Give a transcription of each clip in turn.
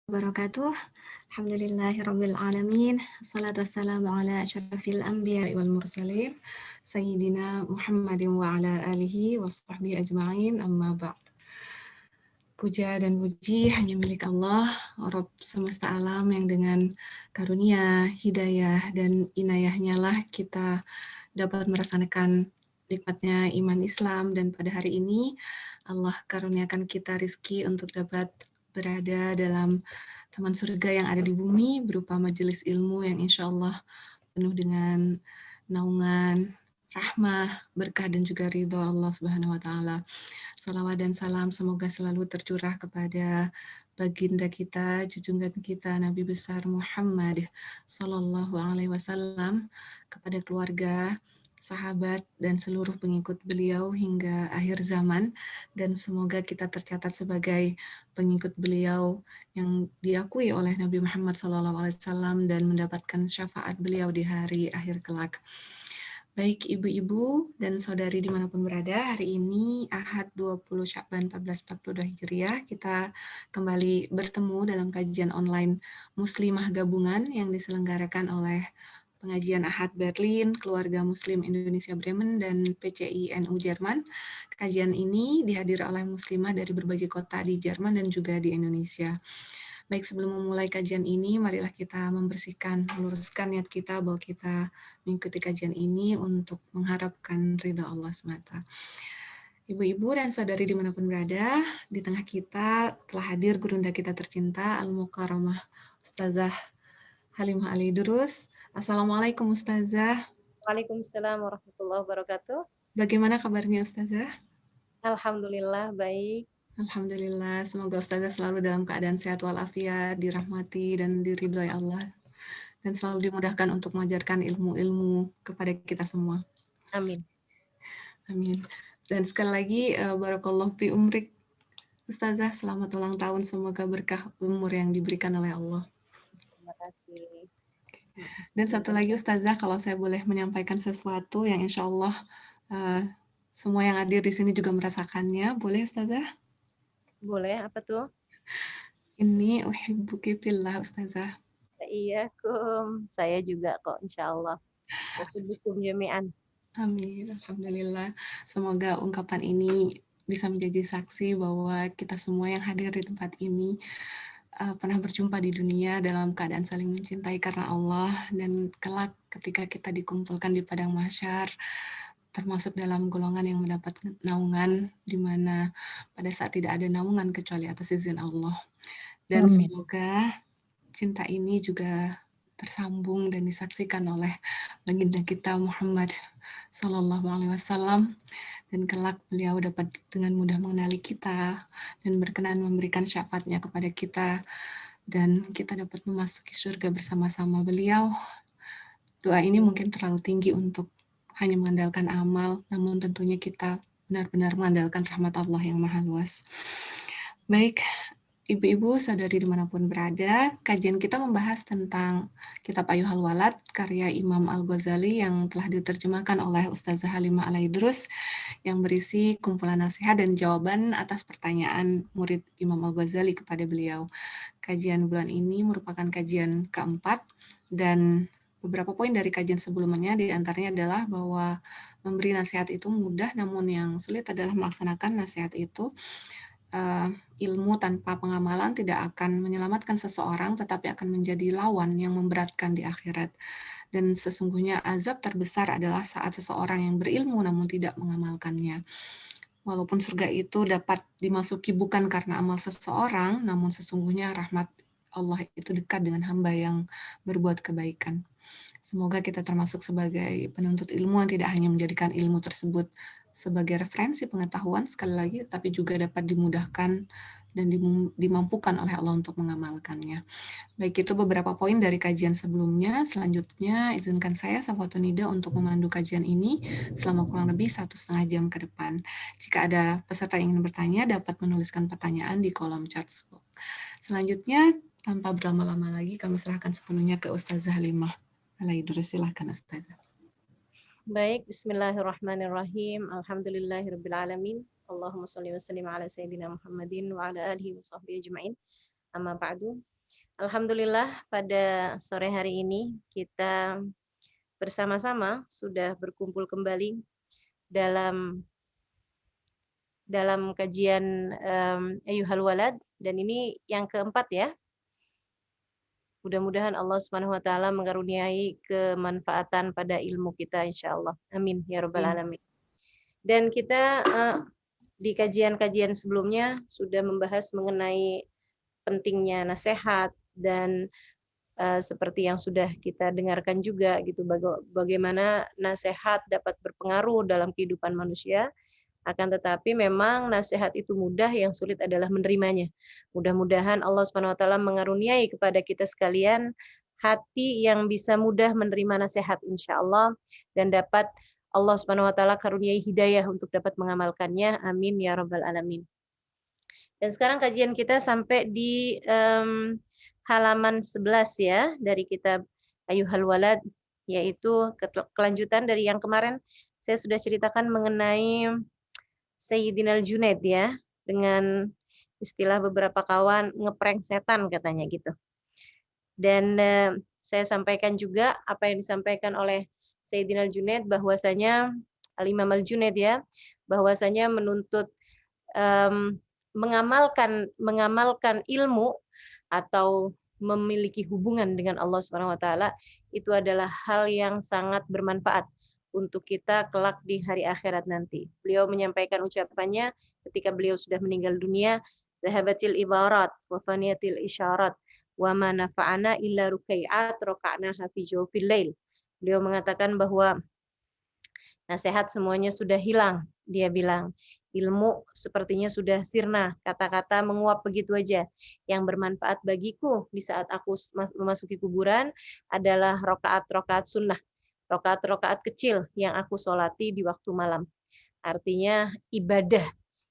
wabarakatuh. Alhamdulillahirabbil alamin. Assalatu wassalamu ala asyrafil anbiya'i wal mursalin sayyidina Muhammadin wa ala alihi washabbihi ajma'in. Amma ba'd. Puja dan puji hanya milik Allah, Rabb semesta alam yang dengan karunia, hidayah, dan inayahnya lah kita dapat merasakan nikmatnya iman Islam, dan pada hari ini Allah karuniakan kita rizki untuk dapat berada dalam taman surga yang ada di bumi berupa majelis ilmu yang insya Allah penuh dengan naungan, rahmah, berkah, dan juga ridho Allah Subhanahu wa Ta'ala. Salawat dan salam semoga selalu tercurah kepada baginda kita, junjungan kita Nabi besar Muhammad Sallallahu Alaihi Wasallam, kepada keluarga, sahabat, dan seluruh pengikut beliau hingga akhir zaman, dan semoga kita tercatat sebagai pengikut beliau yang diakui oleh Nabi Muhammad SAW dan mendapatkan syafaat beliau di hari akhir kelak. Baik ibu-ibu dan saudari dimanapun berada, hari ini Ahad 20 Sya'ban 1442 Hijriah, kita kembali bertemu dalam kajian online Muslimah Gabungan yang diselenggarakan oleh Pengajian Ahad Berlin, Keluarga Muslim Indonesia Bremen, dan PCI NU Jerman. Kajian ini dihadiri oleh muslimah dari berbagai kota di Jerman dan juga di Indonesia. Baik, sebelum memulai kajian ini, marilah kita membersihkan, meluruskan niat kita bahwa kita mengikuti kajian ini untuk mengharapkan ridha Allah semata. Ibu-ibu dan saudari dimanapun berada, di tengah kita telah hadir gurunda kita tercinta, Al-Mukarramah Ustazah Halimah Ali Idrus. Assalamualaikum Ustazah. Waalaikumsalam warahmatullahi wabarakatuh. Bagaimana kabarnya Ustazah? Alhamdulillah baik. Alhamdulillah, semoga Ustazah selalu dalam keadaan sehat walafiat, dirahmati dan diridhoi Allah, dan selalu dimudahkan untuk mengajarkan ilmu-ilmu kepada kita semua. Amin. Amin. Dan sekali lagi, barakallahu fi umrik Ustazah, selamat ulang tahun, semoga berkah umur yang diberikan oleh Allah. Terima kasih. Dan satu lagi Ustazah, kalau saya boleh menyampaikan sesuatu yang insya Allah semua yang hadir di sini juga merasakannya, boleh Ustazah? Boleh, apa tuh? Ini uhibbuki fillah Ustazah. Iya, saya juga kok insya Allah. Uhibbukum jami'an. Amin, alhamdulillah. Semoga ungkapan ini bisa menjadi saksi bahwa kita semua yang hadir di tempat ini pernah berjumpa di dunia dalam keadaan saling mencintai karena Allah, dan kelak ketika kita dikumpulkan di padang mahsyar termasuk dalam golongan yang mendapat naungan, di mana pada saat tidak ada naungan kecuali atas izin Allah. Dan semoga cinta ini juga tersambung dan disaksikan oleh baginda kita Muhammad Sallallahu Alaihi Wasallam, dan kelak beliau dapat dengan mudah mengenali kita dan berkenan memberikan syafaatnya kepada kita, dan kita dapat memasuki surga bersama-sama beliau. Doa ini mungkin terlalu tinggi untuk hanya mengandalkan amal, namun tentunya kita benar-benar mengandalkan rahmat Allah yang maha luas. Baik, ibu-ibu, saudari dimanapun berada, kajian kita membahas tentang kitab Ayyuhal Walad, karya Imam Al-Ghazali yang telah diterjemahkan oleh Ustazah Halimah Ali Idrus, yang berisi kumpulan nasihat dan jawaban atas pertanyaan murid Imam Al-Ghazali kepada beliau. Kajian bulan ini merupakan kajian keempat, dan beberapa poin dari kajian sebelumnya diantaranya adalah bahwa memberi nasihat itu mudah, namun yang sulit adalah melaksanakan nasihat itu. Ilmu tanpa pengamalan tidak akan menyelamatkan seseorang, tetapi akan menjadi lawan yang memberatkan di akhirat. Dan sesungguhnya azab terbesar adalah saat seseorang yang berilmu namun tidak mengamalkannya. Walaupun surga itu dapat dimasuki bukan karena amal seseorang, namun sesungguhnya rahmat Allah itu dekat dengan hamba yang berbuat kebaikan. Semoga kita termasuk sebagai penuntut ilmu yang tidak hanya menjadikan ilmu tersebut sebagai referensi pengetahuan sekali lagi, tapi juga dapat dimudahkan dan dimampukan oleh Allah untuk mengamalkannya. Baik, itu beberapa poin dari kajian sebelumnya. Selanjutnya, izinkan saya, Safatunida, untuk memandu kajian ini selama kurang lebih 1,5 jam ke depan. Jika ada peserta yang ingin bertanya, dapat menuliskan pertanyaan di kolom chat box. Selanjutnya, tanpa berlama-lama lagi, kami serahkan sepenuhnya ke Ustazah Halimah Ali Idrus. Silahkan Ustazah. Baik, bismillahirrahmanirrahim. Alhamdulillahirabbil alamin. Allahumma shalli wa sallim ala sayyidina Muhammadin wa ala alihi wa sahbihi ajma'in. Amma ba'du. Alhamdulillah pada sore hari ini kita bersama-sama sudah berkumpul kembali dalam kajian Ayyuhal Walad, dan ini yang keempat ya. Mudah-mudahan Allah Subhanahu wa taala mengaruniai kemanfaatan pada ilmu kita insyaallah. Amin ya rabbal Amin. alamin. Dan kita di kajian-kajian sebelumnya sudah membahas mengenai pentingnya nasihat, dan seperti yang sudah kita dengarkan juga gitu, bagaimana nasihat dapat berpengaruh dalam kehidupan manusia. Akan tetapi memang nasihat itu mudah, yang sulit adalah menerimanya. Mudah-mudahan Allah Subhanahu wa taala mengaruniai kepada kita sekalian hati yang bisa mudah menerima nasihat insyaallah, dan dapat Allah Subhanahu wa taala karuniai hidayah untuk dapat mengamalkannya. Amin ya rabbal alamin. Dan sekarang kajian kita sampai di halaman 11 ya dari kitab Ayyuhal Walad, yaitu kelanjutan dari yang kemarin saya sudah ceritakan mengenai Sayyidina Al-Junaid ya, dengan istilah beberapa kawan ngeprank setan katanya gitu. Dan saya sampaikan juga apa yang disampaikan oleh Sayyidina Al-Junaid, bahwasanya Al-Imam Al-Junaid ya, bahwasanya menuntut mengamalkan ilmu atau memiliki hubungan dengan Allah Subhanahu wa taala itu adalah hal yang sangat bermanfaat untuk kita kelak di hari akhirat nanti. Beliau menyampaikan ucapannya ketika beliau sudah meninggal dunia, "Zahabatil ibarat wa faniyatil isyarat wa ma nafa'ana illa rukai'at raka'naha fi jawfil lail." Beliau mengatakan bahwa nasihat semuanya sudah hilang. Dia bilang, ilmu sepertinya sudah sirna, kata-kata menguap begitu aja. Yang bermanfaat bagiku di saat aku memasuki kuburan adalah rokaat-rokaat sunnah, rokaat-rokaat kecil yang aku solati di waktu malam. Artinya ibadah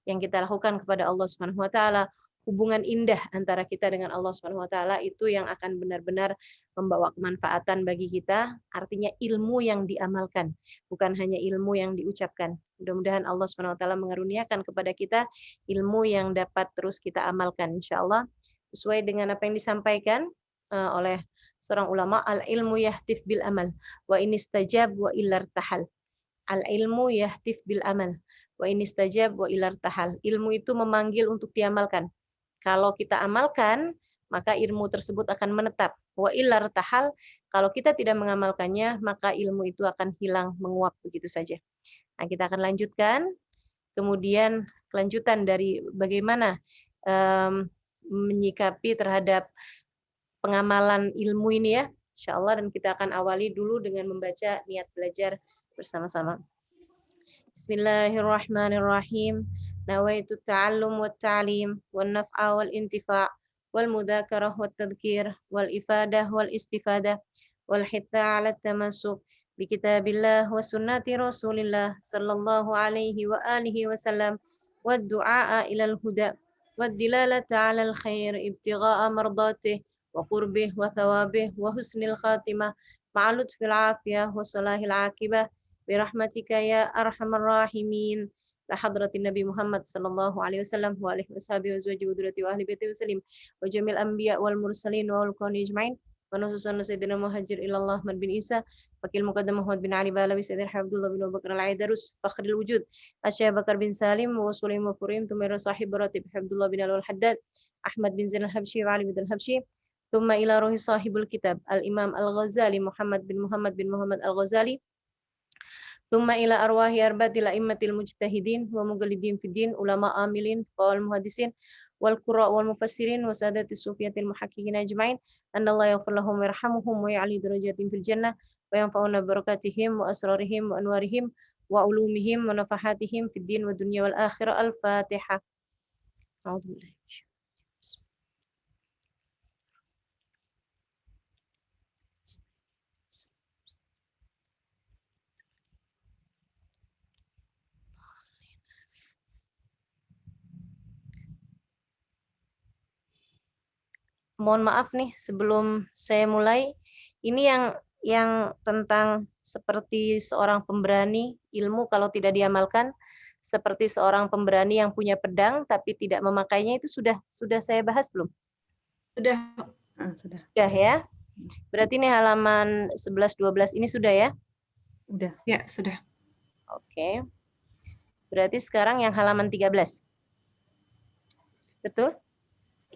yang kita lakukan kepada Allah Subhanahu wa taala, hubungan indah antara kita dengan Allah Subhanahu wa taala itu yang akan benar-benar membawa kemanfaatan bagi kita, artinya ilmu yang diamalkan, bukan hanya ilmu yang diucapkan. Mudah-mudahan Allah Subhanahu wa taala mengaruniakan kepada kita ilmu yang dapat terus kita amalkan insyaallah sesuai dengan apa yang disampaikan oleh seorang ulama, al ilmu yahtif bil amal wa inistajab wa illartahal. Al ilmu yahtif bil amal wa inistajab wa illartahal. Ilmu itu memanggil untuk diamalkan. Kalau kita amalkan, maka ilmu tersebut akan menetap. Wa illartahal, kalau kita tidak mengamalkannya, maka ilmu itu akan hilang, menguap begitu saja. Nah, kita akan lanjutkan. Kemudian kelanjutan dari bagaimana menyikapi terhadap pengamalan ilmu ini ya, insyaallah, dan kita akan awali dulu dengan membaca niat belajar bersama-sama. Bismillahirrahmanirrahim. Nawaitu ta'allum wa ta'lim wal naf'a wal intifa' wal mudzakarah wat tadhkir wal ifadah wal istifadah wal hitha 'ala tamassuk bi kitabillah wa sunnati Rasulillah sallallahu alaihi wa alihi wasallam wad du'a ila al huda wad dilalata 'ala al khair ibtigha'a mardatih wa qurbih wa thawabih wa husnil khatimah ma'a lutfil afiyah wa salahil aqibah birahmatika ya arhamar rahimin. La hadratin Nabi Muhammad sallallahu alaihi wasallam wa alihi washabihi wa zawji wa dzurriyyati wa ahli baiti wasallim wa jamil anbiya wal mursalin wa al-kauni ajmain wa nususan sayyidina muhajir ilallah Ahmad bin Isa Fakil Muqaddam Muhammad bin Ali Balawi Sayyidina Abdullah bin Abu Bakar al-Aidarus Fakhril Wujud Asy'ab Bakar bin Salim wa Sulaim wa Furim Tumira sahib Ratib Abdullah bin Al-Haddad Ahmad bin Zain al-Habsyi wa Ali bin al-Habsyi Thumma ila ruhi sahibul kitab Al-Imam Al-Ghazali Muhammad bin Muhammad Al-Ghazali ثم إلى أرواح أربعة الأئمة المجتهدين ومقلدين في الدين علماء عاملين والمحدثين والقراء والمفسرين وسادة الصوفية المحققين أجمعين أن الله يغفر لهم ويرحمهم ويعلي درجاتهم في الجنة وينفعنا ببركاتهم وأسرارهم وأنوارهم وعلومهم ونفحاتهم في الدين والدنيا والآخرة. الفاتحة. أعوذ بالله. Mohon maaf nih sebelum saya mulai, ini yang tentang seperti seorang pemberani ilmu kalau tidak diamalkan, seperti seorang pemberani yang punya pedang tapi tidak memakainya, itu sudah saya bahas belum? Sudah. Sudah. Sudah ya. Berarti ini halaman 11-12 ini sudah ya? Udah. Ya, sudah. Oke. Berarti sekarang yang halaman 13. Betul?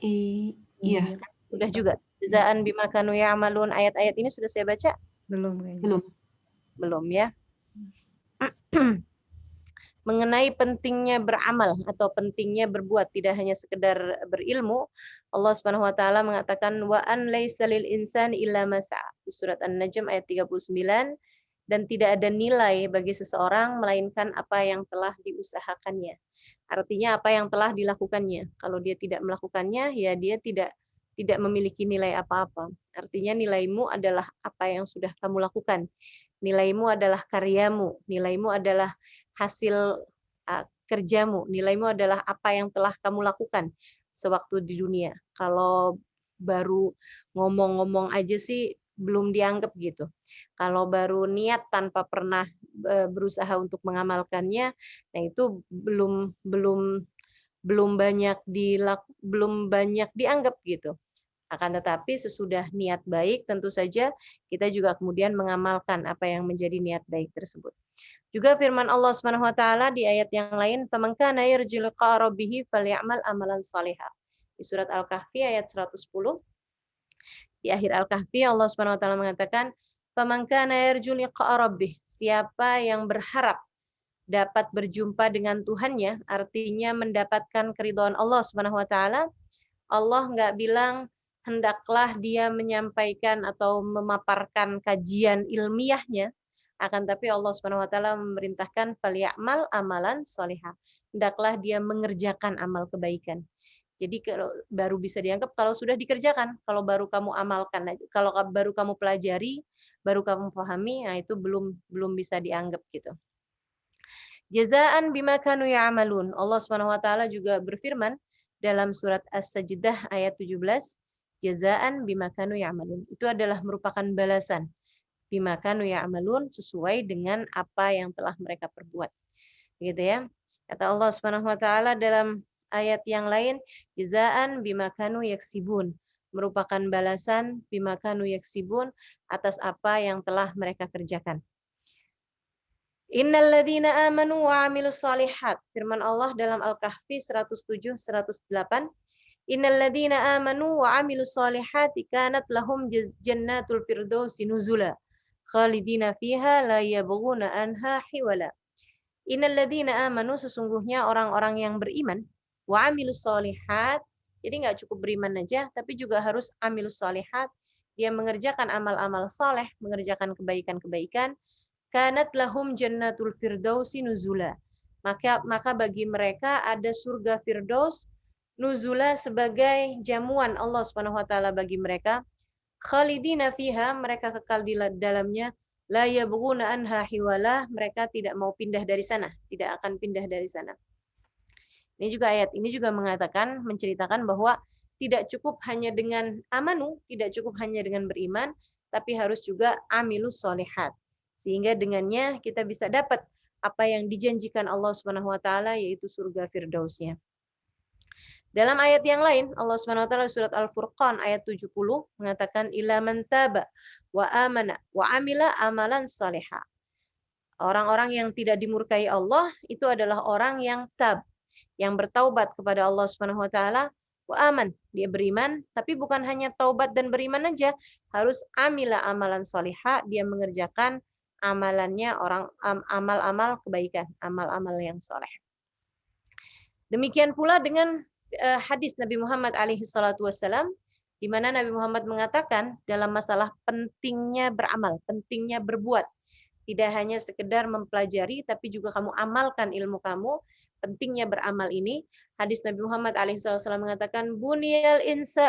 Iya, Sudah juga. Jazaan bima kanu ya'malun. Ayat-ayat ini sudah saya baca? Belum kayaknya. belum. Belum ya. Mengenai pentingnya beramal atau pentingnya berbuat, tidak hanya sekedar berilmu, Allah Subhanahu wa taala mengatakan wa an laisa lil insani illa ma sa'a di surat An-Najm ayat 39, dan tidak ada nilai bagi seseorang melainkan apa yang telah diusahakannya. Artinya apa yang telah dilakukannya. Kalau dia tidak melakukannya, ya dia tidak memiliki nilai apa-apa. Artinya nilaimu adalah apa yang sudah kamu lakukan. Nilaimu adalah karyamu, nilaimu adalah hasil kerjamu, nilaimu adalah apa yang telah kamu lakukan sewaktu di dunia. Kalau baru ngomong-ngomong aja sih belum dianggap gitu. Kalau baru niat tanpa pernah berusaha untuk mengamalkannya, nah itu belum banyak dianggap gitu. Akan tetapi sesudah niat baik, tentu saja kita juga kemudian mengamalkan apa yang menjadi niat baik tersebut. Juga firman Allah Subhanahu wa taala di ayat yang lain, "Faman kana yarju liqa'a rabbih falyamal amalan shalihan." Di surat Al-Kahfi ayat 110. Di akhir Al-Kahfi Allah Subhanahu wa taala mengatakan, "Faman kana yarju liqa'a rabbih." Siapa yang berharap dapat berjumpa dengan Tuhannya, artinya mendapatkan keridhaan Allah Subhanahu wa taala, Allah nggak bilang hendaklah dia menyampaikan atau memaparkan kajian ilmiahnya, akan tapi Allah Subhanahu wa taala memerintahkan falyamal amalan sholihah. Hendaklah dia mengerjakan amal kebaikan. Jadi kalau baru bisa dianggap kalau sudah dikerjakan, kalau baru kamu amalkan, kalau baru kamu pelajari, baru kamu pahami, nah itu belum bisa dianggap gitu. Jazaan bima kanu ya'malun. Allah Subhanahu wa taala juga berfirman dalam surat As-Sajdah ayat 17, jazaan bima kanu ya'malun. Itu adalah merupakan balasan bima kanu ya'malun, sesuai dengan apa yang telah mereka perbuat. Gitu ya. Kata Allah Subhanahu wa taala dalam ayat yang lain, jazaan bima kanu yaksibun. Merupakan balasan bima kanu yaksibun, atas apa yang telah mereka kerjakan. Innal ladzina amanu wa 'amilus shalihat. Firman Allah dalam Al-Kahfi 107 108. Innal ladzina amanu wa 'amilus shalihati kanat lahum jannatul firdausi nuzula. Khalidina fiha la yabghuna anha hiwala. Innal ladzina amanu, sesungguhnya orang-orang yang beriman, wa 'amilus shalihat. Jadi enggak cukup beriman aja, tapi juga harus 'amilus shalihat. Dia mengerjakan amal-amal saleh, mengerjakan kebaikan-kebaikan. Kanat lahum jannatul firdausi nuzula. Maka bagi mereka ada surga firdaus nuzula sebagai jamuan Allah Subhanahu wa taala bagi mereka. Khalidina fiha, mereka kekal di dalamnya. La yabghuna anha hiwala, mereka tidak mau pindah dari sana, tidak akan pindah dari sana. Ini juga ayat ini juga mengatakan, menceritakan bahwa tidak cukup hanya dengan amanu, tidak cukup hanya dengan beriman, tapi harus juga amilus sholihat. Sehingga dengannya kita bisa dapat apa yang dijanjikan Allah Subhanahu wa taala, yaitu surga firdausnya. Dalam ayat yang lain, Allah Subhanahu wa taala surat Al-Furqan ayat 70 mengatakan ila man taba wa amana wa amila amalan salihah. Orang-orang yang tidak dimurkai Allah itu adalah orang yang tab, yang bertaubat kepada Allah Subhanahu wa taala, wa aman, dia beriman, tapi bukan hanya taubat dan beriman aja, harus amila amalan salihah, dia mengerjakan amalannya amal-amal kebaikan, amal-amal yang soleh. Demikian pula dengan hadis Nabi Muhammad alaihi salatu wassalam, di mana Nabi Muhammad mengatakan dalam masalah pentingnya beramal, pentingnya berbuat. Tidak hanya sekedar mempelajari, tapi juga kamu amalkan ilmu kamu, pentingnya beramal ini. Hadis Nabi Muhammad alaihi salatu wassalam mengatakan, buniyal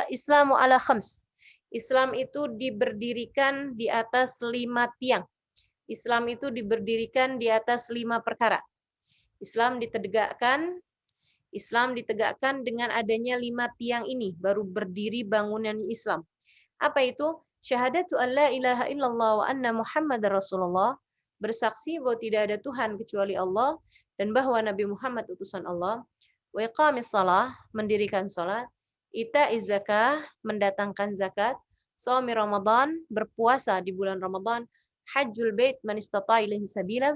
islamu ala khams. Islam itu diberdirikan di atas 5 tiang. Islam itu diberdirikan di atas 5 perkara. Islam ditegakkan dengan adanya 5 tiang ini, baru berdiri bangunan Islam. Apa itu? Syahadatu an la ilaha illallah wa anna Muhammadar Rasulullah, bersaksi bahwa tidak ada Tuhan kecuali Allah dan bahwa Nabi Muhammad utusan Allah. Wa iqamis shalah, mendirikan salat. Ita'iz zakah, mendatangkan zakat, shaumi Ramadan, berpuasa di bulan Ramadan, hajjul bait man istata'a ilaihi sabila,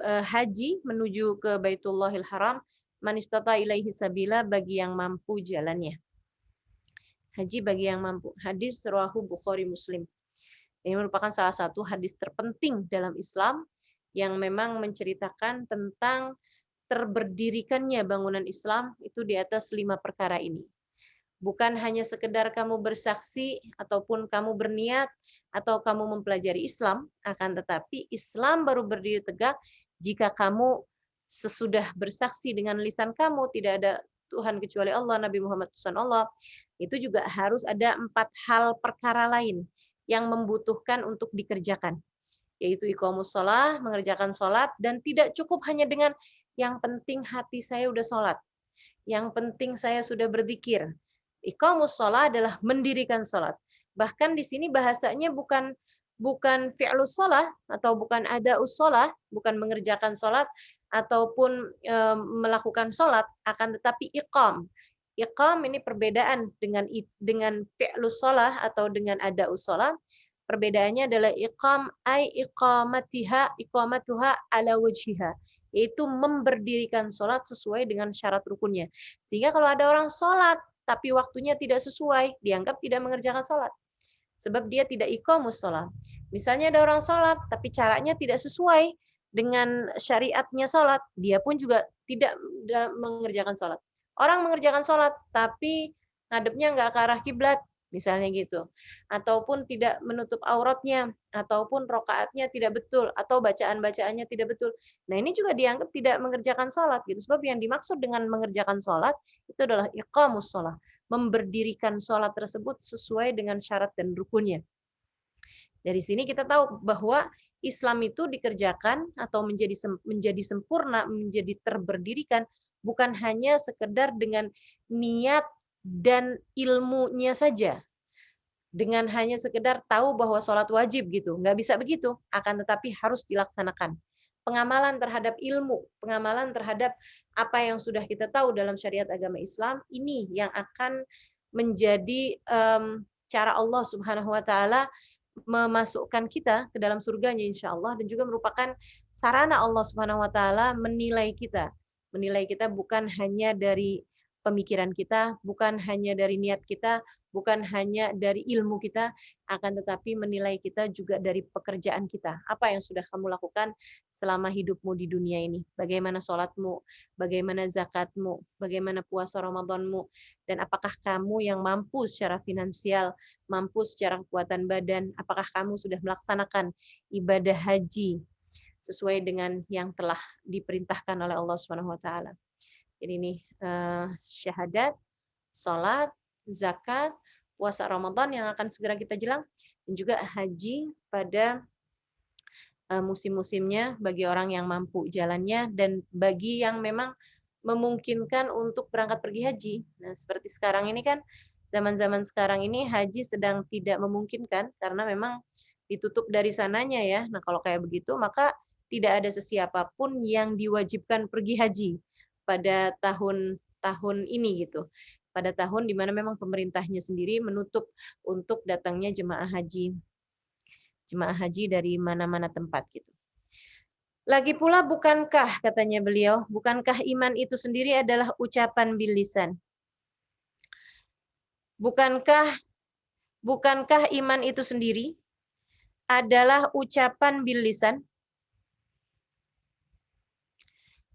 haji menuju ke Baitullahil Haram, man istata'a ilaihi sabila, bagi yang mampu jalannya. Haji bagi yang mampu. Hadis rawahu Bukhari Muslim. Ini merupakan salah satu hadis terpenting dalam Islam yang memang menceritakan tentang terberdirikannya bangunan Islam itu di atas 5 perkara ini. Bukan hanya sekedar kamu bersaksi ataupun kamu berniat atau kamu mempelajari Islam, akan tetapi Islam baru berdiri tegak jika kamu sesudah bersaksi dengan lisan kamu tidak ada Tuhan kecuali Allah, Nabi Muhammad utusan Allah, itu juga harus ada 4 hal perkara lain yang membutuhkan untuk dikerjakan, yaitu iqamus shalah, mengerjakan sholat, dan tidak cukup hanya dengan yang penting hati saya udah sholat, yang penting saya sudah berzikir. Iqamus shalah adalah mendirikan sholat. Bahkan di sini bahasanya bukan fi'lus shalah atau bukan ada'us shalah, bukan mengerjakan sholat ataupun melakukan sholat, akan tetapi iqam. Iqam ini perbedaan dengan fi'lus shalah atau dengan ada'us shalah. Perbedaannya adalah iqam ay iqamatuha ala wajhiha, yaitu memberdirikan sholat sesuai dengan syarat rukunnya. Sehingga kalau ada orang sholat tapi waktunya tidak sesuai, dianggap tidak mengerjakan sholat. Sebab dia tidak iqamus sholat. Misalnya ada orang sholat tapi caranya tidak sesuai dengan syariatnya sholat, dia pun juga tidak mengerjakan sholat. Orang mengerjakan sholat tapi ngadepnya nggak ke arah kiblat, misalnya gitu. Ataupun tidak menutup auratnya, ataupun rokaatnya tidak betul, atau bacaan-bacaannya tidak betul. Nah ini juga dianggap tidak mengerjakan sholat gitu. Sebab yang dimaksud dengan mengerjakan sholat itu adalah iqamus sholat, memberdirikan sholat tersebut sesuai dengan syarat dan rukunnya. Dari sini kita tahu bahwa Islam itu dikerjakan atau menjadi sempurna, menjadi terberdirikan bukan hanya sekedar dengan niat dan ilmunya saja, dengan hanya sekedar tahu bahwa sholat wajib gitu, nggak bisa begitu, akan tetapi harus dilaksanakan. Pengamalan terhadap ilmu, pengamalan terhadap apa yang sudah kita tahu dalam syariat agama Islam, ini yang akan menjadi cara Allah Subhanahu wa Ta'ala memasukkan kita ke dalam surganya insya Allah, dan juga merupakan sarana Allah Subhanahu wa Ta'ala menilai kita. Menilai kita bukan hanya dari pemikiran kita, bukan hanya dari niat kita, bukan hanya dari ilmu kita, akan tetapi menilai kita juga dari pekerjaan kita. Apa yang sudah kamu lakukan selama hidupmu di dunia ini? Bagaimana sholatmu, bagaimana zakatmu, bagaimana puasa Ramadanmu, dan apakah kamu yang mampu secara finansial, mampu secara kekuatan badan, apakah kamu sudah melaksanakan ibadah haji sesuai dengan yang telah diperintahkan oleh Allah Subhanahu wa Ta'ala. Jadi ini syahadat, salat, zakat, puasa Ramadan yang akan segera kita jelang, dan juga haji pada musim-musimnya bagi orang yang mampu jalannya dan bagi yang memang memungkinkan untuk berangkat pergi haji. Nah, seperti sekarang ini kan, zaman-zaman sekarang ini haji sedang tidak memungkinkan karena memang ditutup dari sananya ya. Nah, kalau kayak begitu maka tidak ada sesiapapun yang diwajibkan pergi haji pada tahun ini gitu. Pada tahun di mana memang pemerintahnya sendiri menutup untuk datangnya jemaah haji dari mana-mana tempat gitu. Lagi pula bukankah, katanya beliau, bukankah iman itu sendiri adalah ucapan bil lisan? Bukankah iman itu sendiri adalah ucapan bil lisan?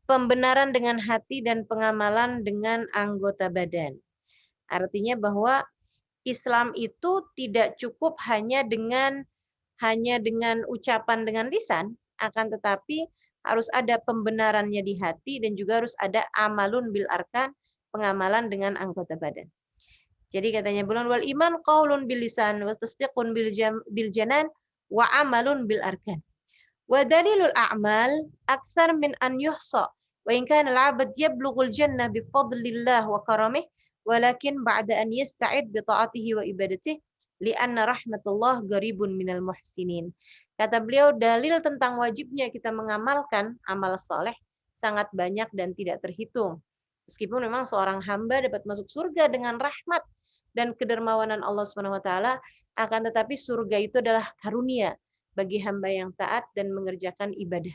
Pembenaran dengan hati dan pengamalan dengan anggota badan. Artinya bahwa Islam itu tidak cukup hanya dengan ucapan dengan lisan, akan tetapi harus ada pembenarannya di hati dan juga harus ada amalun bil arkan, pengamalan dengan anggota badan. Jadi katanya bulan wal iman qaulun bil lisan wa tasdiqun bil janan wa amalun bil arkan. Wa dalilul a'mal aktsar min an yuhsa wa in kana al-'abd yablughul jannah bi fadlillah wa karamih walakin ba'da an yasta'id bi ta'atihi wa ibadatihi li'anna rahmatullah qaribun minal muhsinin. Kata beliau, dalil tentang wajibnya kita mengamalkan amal soleh sangat banyak dan tidak terhitung. Meskipun memang seorang hamba dapat masuk surga dengan rahmat dan kedermawanan Allah Subhanahu wa taala, akan tetapi surga itu adalah karunia bagi hamba yang taat dan mengerjakan ibadah.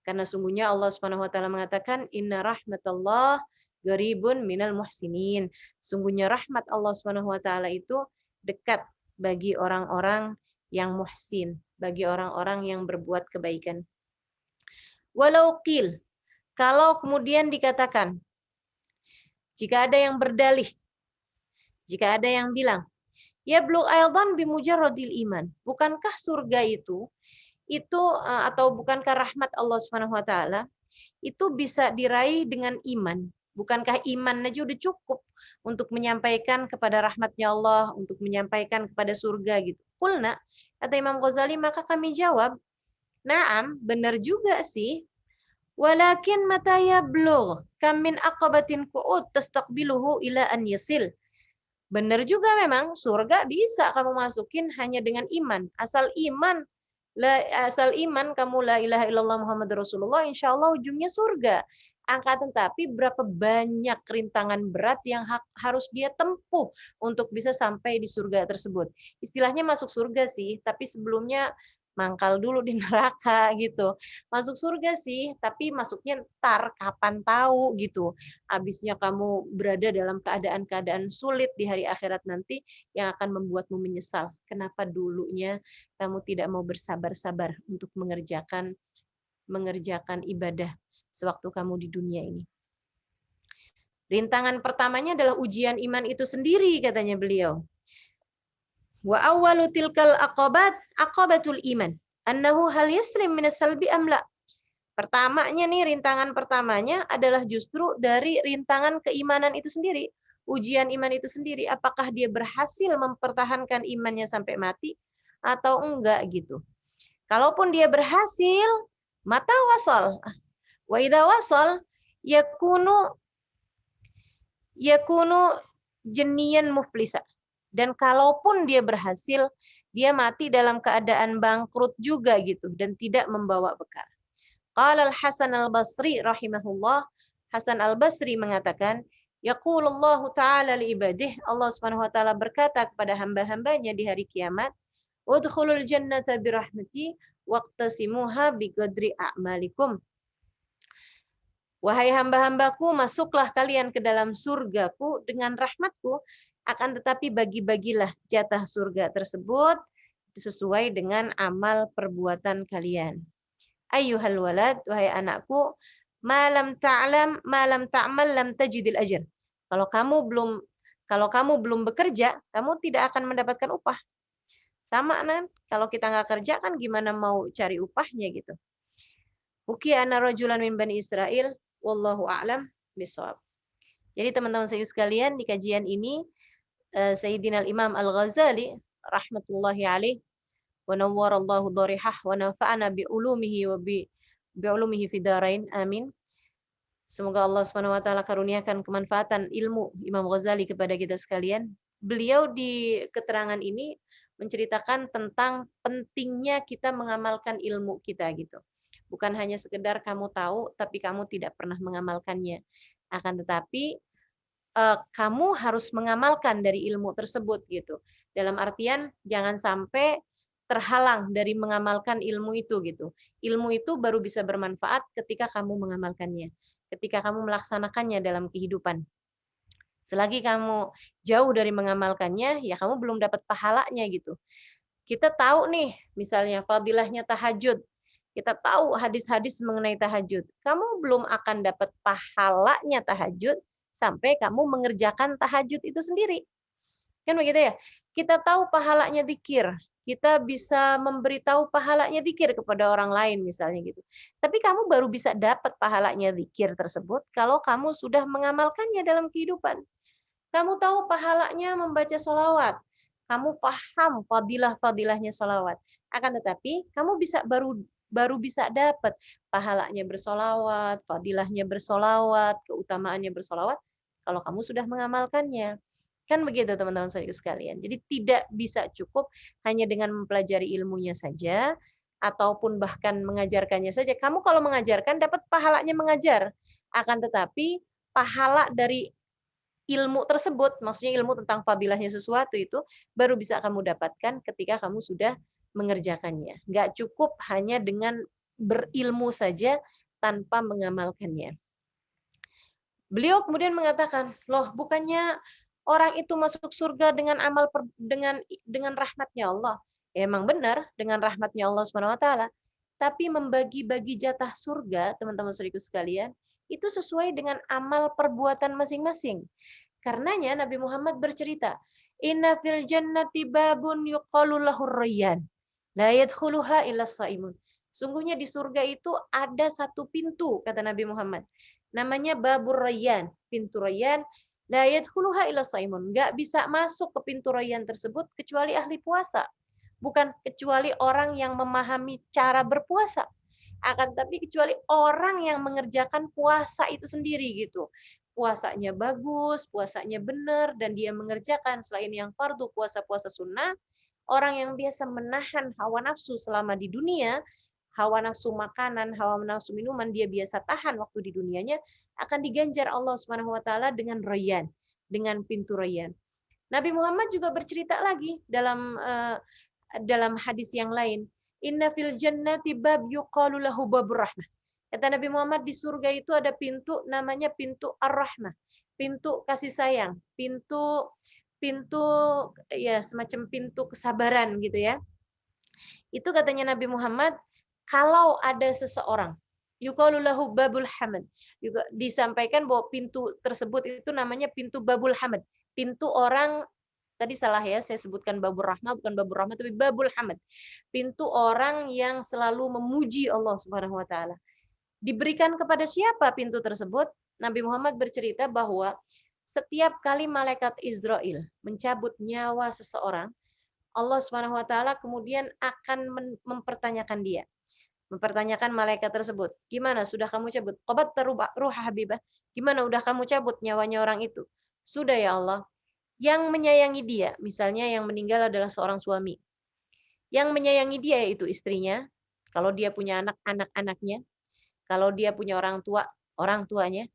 Karena sungguhnya Allah Subhanahu wa taala mengatakan inna rahmatallah qaribun minal muhsinin. Sungguhnya rahmat Allah Subhanahu wa taala itu dekat bagi orang-orang yang muhsin, bagi orang-orang yang berbuat kebaikan. Walau qil, kalau kemudian dikatakan, jika ada yang berdalih, jika ada yang bilang, ya blug aidan bimujarradil iman. Bukankah surga itu atau bukankah rahmat Allah Subhanahu wa taala itu bisa diraih dengan iman? Bukankah iman aja udah cukup untuk menyampaikan kepada rahmatnya Allah, untuk menyampaikan kepada surga gitu. Qulna, kata Imam Ghazali, maka kami jawab, na'am, benar juga sih. Walakin mata yablugh kam min aqabatin qu'ud tastaqbiluhu ila an yasil. Benar juga memang surga bisa kamu masukin hanya dengan iman. Asal iman kamu la ilaha illallah Muhammad Rasulullah, insya Allah ujungnya surga. Angkatan tapi berapa banyak rintangan berat yang harus dia tempuh untuk bisa sampai di surga tersebut. Istilahnya masuk surga sih, tapi sebelumnya mangkal dulu di neraka gitu. Masuk surga sih, tapi masuknya ntar kapan tahu gitu. Habisnya kamu berada dalam keadaan-keadaan sulit di hari akhirat nanti yang akan membuatmu menyesal. Kenapa dulunya kamu tidak mau bersabar-sabar untuk mengerjakan ibadah sewaktu kamu di dunia ini. Rintangan pertamanya adalah ujian iman itu sendiri, katanya beliau. Wa awwalu tilkal aqabatul iman. Annahu hal yaslim minas salbi amla. Pertamanya nih, rintangan pertamanya adalah justru dari rintangan keimanan itu sendiri. Ujian iman itu sendiri. Apakah dia berhasil mempertahankan imannya sampai mati atau enggak gitu. Kalaupun dia berhasil, mata wasal. Wa idza wasal yakunu jenian muflisa. Dan kalaupun dia berhasil, dia mati dalam keadaan bangkrut juga gitu dan tidak membawa bekal. Qala al-Hasan al-Basri rahimahullah, Hasan al-Basri mengatakan, yaqulullahu ta'ala li ibadih, Allah Subhanahu wa taala berkata kepada hamba-hambanya di hari kiamat, udkhulul jannata birahmati waqtasimuha biqadri a'malikum. Wahai hamba-hambaku, masuklah kalian ke dalam surgaku dengan rahmatku, akan tetapi bagi-bagilah jatah surga tersebut sesuai dengan amal perbuatan kalian. Ayyuhal walad, wahai anakku, malam ta'lam, malam ta'mal lam tajidil ajr. Kalau kamu belum bekerja, kamu tidak akan mendapatkan upah. Sama kan, kalau kita nggak kerja kan gimana mau cari upahnya gitu. Huki anna rajulan min bani Israel, wallahu a'lam bishawab. Jadi teman-teman saya sekalian, di kajian ini Sayyidina Imam Al-Ghazali rahmatullahi alaih wa nawwarallahu dharihah wa nafa'ana bi ulumihi wa bi ulumihi fid dharain, amin. Semoga Allah Subhanahu wa taala karuniakan kemanfaatan ilmu Imam Ghazali kepada kita sekalian. Beliau di keterangan ini menceritakan tentang pentingnya kita mengamalkan ilmu kita gitu. Bukan hanya sekedar kamu tahu tapi kamu tidak pernah mengamalkannya. Akan tetapi kamu harus mengamalkan dari ilmu tersebut gitu. Dalam artian jangan sampai terhalang dari mengamalkan ilmu itu gitu. Ilmu itu baru bisa bermanfaat ketika kamu mengamalkannya, ketika kamu melaksanakannya dalam kehidupan. Selagi kamu jauh dari mengamalkannya, ya kamu belum dapat pahalanya gitu. Kita tahu nih, misalnya fadilahnya tahajud. Kita tahu hadis-hadis mengenai tahajud. Kamu belum akan dapat pahalanya tahajud sampai kamu mengerjakan tahajud itu sendiri. Kan begitu ya? Kita tahu pahalanya zikir. Kita bisa memberitahu pahalanya zikir kepada orang lain misalnya gitu. Tapi kamu baru bisa dapat pahalanya zikir tersebut kalau kamu sudah mengamalkannya dalam kehidupan. Kamu tahu pahalanya membaca sholawat. Kamu paham fadilah-fadilahnya sholawat. Akan tetapi kamu baru bisa dapat pahalanya bersolawat, fadilahnya bersolawat, keutamaannya bersolawat kalau kamu sudah mengamalkannya. Kan begitu teman-teman sekalian. Jadi tidak bisa cukup hanya dengan mempelajari ilmunya saja, ataupun bahkan mengajarkannya saja. Kamu kalau mengajarkan dapat pahalanya mengajar. Akan tetapi pahala dari ilmu tersebut, maksudnya ilmu tentang fadilahnya sesuatu itu baru bisa kamu dapatkan ketika kamu sudah mengerjakannya. Nggak cukup hanya dengan berilmu saja tanpa mengamalkannya. Beliau kemudian mengatakan, loh bukannya orang itu masuk surga dengan dengan rahmatnya Allah. Ya, emang benar dengan rahmatnya Allah Subhanahu wa taala. Tapi membagi-bagi jatah surga, teman-teman saudaraku sekalian, itu sesuai dengan amal perbuatan masing-masing. Karenanya Nabi Muhammad bercerita, "Inna fil jannati babun yuqalu lahur rayyan, la yadkhuluha illa shaimun." Sungguhnya di surga itu ada satu pintu, kata Nabi Muhammad. Namanya babur rayyan, pintu rayyan, la yadkhuluha illa shaimun. Enggak bisa masuk ke pintu rayyan tersebut kecuali ahli puasa. Bukan kecuali orang yang memahami cara berpuasa. Akan tapi kecuali orang yang mengerjakan puasa itu sendiri gitu. Puasanya bagus, puasanya benar, dan dia mengerjakan selain yang fardu, puasa-puasa sunnah, orang yang biasa menahan hawa nafsu selama di dunia, hawa nafsu makanan, hawa nafsu minuman, dia biasa tahan waktu di dunianya, akan diganjar Allah Subhanahu wa taala dengan rayyan, dengan pintu rayyan. Nabi Muhammad juga bercerita lagi dalam hadis yang lain, inna fil jannati bab yuqalu lahu babur rahmah. Kata Nabi Muhammad, di surga itu ada pintu namanya pintu ar-rahmah, pintu kasih sayang, pintu pintu ya semacam pintu kesabaran gitu ya. Itu katanya Nabi Muhammad, kalau ada seseorang yuqalu lahu babul hamd, juga disampaikan bahwa pintu tersebut itu namanya pintu babul hamd, pintu orang. Tadi salah ya, saya sebutkan babur rahmah, bukan babur rahmah, tapi babul hamd. Pintu orang yang selalu memuji Allah Subhanahu wa taala. Diberikan kepada siapa pintu tersebut? Nabi Muhammad bercerita bahwa setiap kali malaikat Israel mencabut nyawa seseorang, Allah Subhanahu wa taala kemudian akan mempertanyakan dia. Mempertanyakan malaikat tersebut, "Gimana sudah kamu cabut? Qabat ruha habibah." Gimana udah kamu cabut nyawanya orang itu? Sudah ya Allah. Yang menyayangi dia, misalnya yang meninggal adalah seorang suami. Yang menyayangi dia yaitu istrinya, kalau dia punya anak-anaknya, kalau dia punya orang tuanya,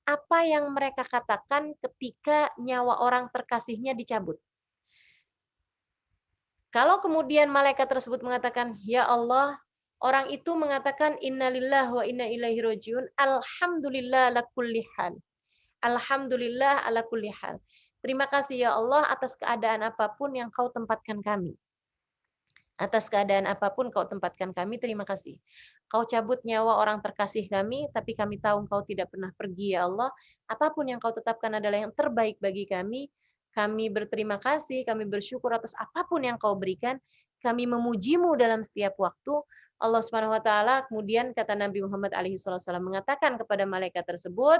apa yang mereka katakan ketika nyawa orang terkasihnya dicabut. Kalau kemudian malaikat tersebut mengatakan, "Ya Allah," orang itu mengatakan, "Innalillah wa inna ilaihi rajiun. Alhamdulillah ala kulli hal." Alhamdulillah ala kulli hal. Terima kasih ya Allah atas keadaan apapun yang kau tempatkan kami. Atas keadaan apapun kau tempatkan kami, terima kasih. Kau cabut nyawa orang terkasih kami, tapi kami tahu kau tidak pernah pergi ya Allah. Apapun yang kau tetapkan adalah yang terbaik bagi kami. Kami berterima kasih, kami bersyukur atas apapun yang kau berikan. Kami memujimu dalam setiap waktu. Allah Subhanahu wa taala kemudian kata Nabi Muhammad alaihi wasallam mengatakan kepada malaikat tersebut,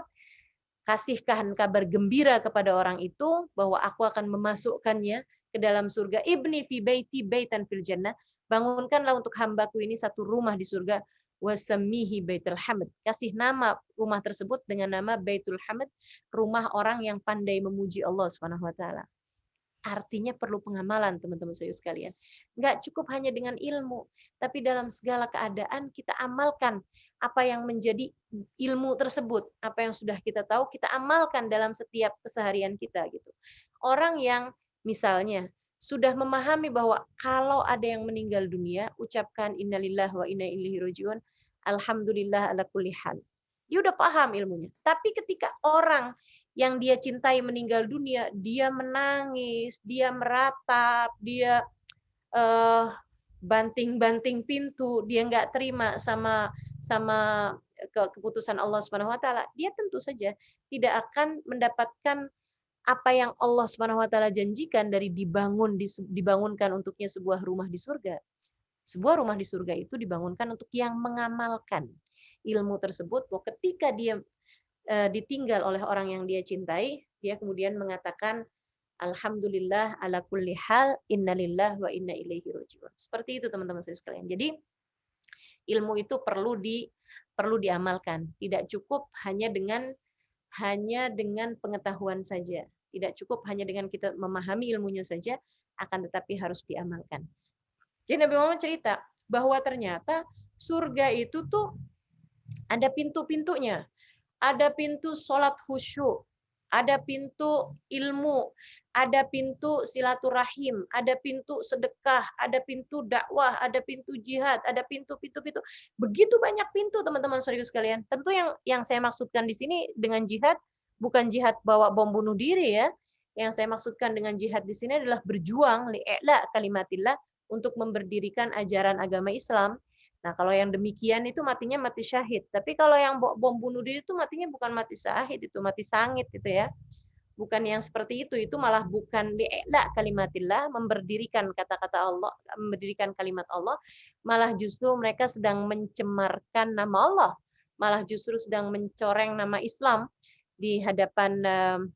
kasihkan kabar gembira kepada orang itu bahwa aku akan memasukkannya ke dalam surga. Ibni fi baiti baitan fil jannah. Bangunkanlah untuk hambaku ini satu rumah di surga. Wasamihi baitul hamd. Kasih nama rumah tersebut dengan nama Baitul Hamd, rumah orang yang pandai memuji Allah Subhanahu wa taala. Artinya perlu pengamalan, teman-teman saya sekalian. Nggak cukup hanya dengan ilmu, tapi dalam segala keadaan kita amalkan apa yang menjadi ilmu tersebut, apa yang sudah kita tahu kita amalkan dalam setiap keseharian kita gitu. Orang yang misalnya sudah memahami bahwa kalau ada yang meninggal dunia, ucapkan innalillahi wa inna ilaihi rajiun, alhamdulillah ala kulli hal. Dia udah paham ilmunya. Tapi ketika orang yang dia cintai meninggal dunia, dia menangis, dia meratap, dia eh, banting-banting pintu, dia nggak terima sama sama keputusan Allah Subhanahu wa taala, dia tentu saja tidak akan mendapatkan apa yang Allah Subhanahu wa taala janjikan dari dibangunkan untuknya sebuah rumah di surga. Sebuah rumah di surga itu dibangunkan untuk yang mengamalkan ilmu tersebut, bahwa ketika dia ditinggal oleh orang yang dia cintai, dia kemudian mengatakan alhamdulillah ala kulli hal, innalillah wa inna ilaihi rajiun. Seperti itu teman-teman saya sekalian. Jadi ilmu itu perlu diamalkan. Tidak cukup hanya dengan pengetahuan saja. Tidak cukup hanya dengan kita memahami ilmunya saja, akan tetapi harus diamalkan. Jadi Nabi Muhammad cerita bahwa ternyata surga itu tuh ada pintu-pintunya. ada pintu sholat khusyuk, ada pintu ilmu, ada pintu silaturahim, ada pintu sedekah, ada pintu dakwah, ada pintu jihad, ada pintu-pintu. Begitu banyak pintu teman-teman saudara sekalian. Tentu yang saya maksudkan di sini dengan jihad bukan jihad bawa bom bunuh diri ya. Yang saya maksudkan dengan jihad di sini adalah berjuang li'la kalimatillah untuk memberdirikan ajaran agama Islam. Nah, kalau yang demikian itu matinya mati syahid. Tapi kalau yang bom bunuh diri itu matinya bukan mati syahid, itu mati sangit gitu ya. Bukan yang seperti itu malah bukan li'la kalimatillah, memberdirikan kata-kata Allah, memberdirikan kalimat Allah, malah justru mereka sedang mencemarkan nama Allah, malah justru sedang mencoreng nama Islam di hadapan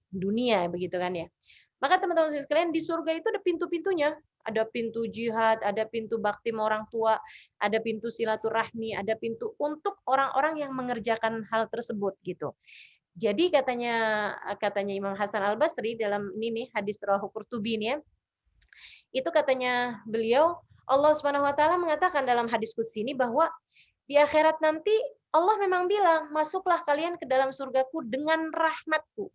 dunia begitu kan ya. Maka teman-teman sekalian di surga itu ada pintu-pintunya, ada pintu jihad, ada pintu bakti sama orang tua, ada pintu silaturahmi, ada pintu untuk orang-orang yang mengerjakan hal tersebut gitu. Jadi katanya Imam Hasan Al Basri dalam ini nih hadis Rawahu Qurtubi ini ya, itu katanya beliau Allah Subhanahu Wa Taala mengatakan dalam hadis qudsi ini bahwa di akhirat nanti Allah memang bilang masuklah kalian ke dalam surgaku dengan rahmatku.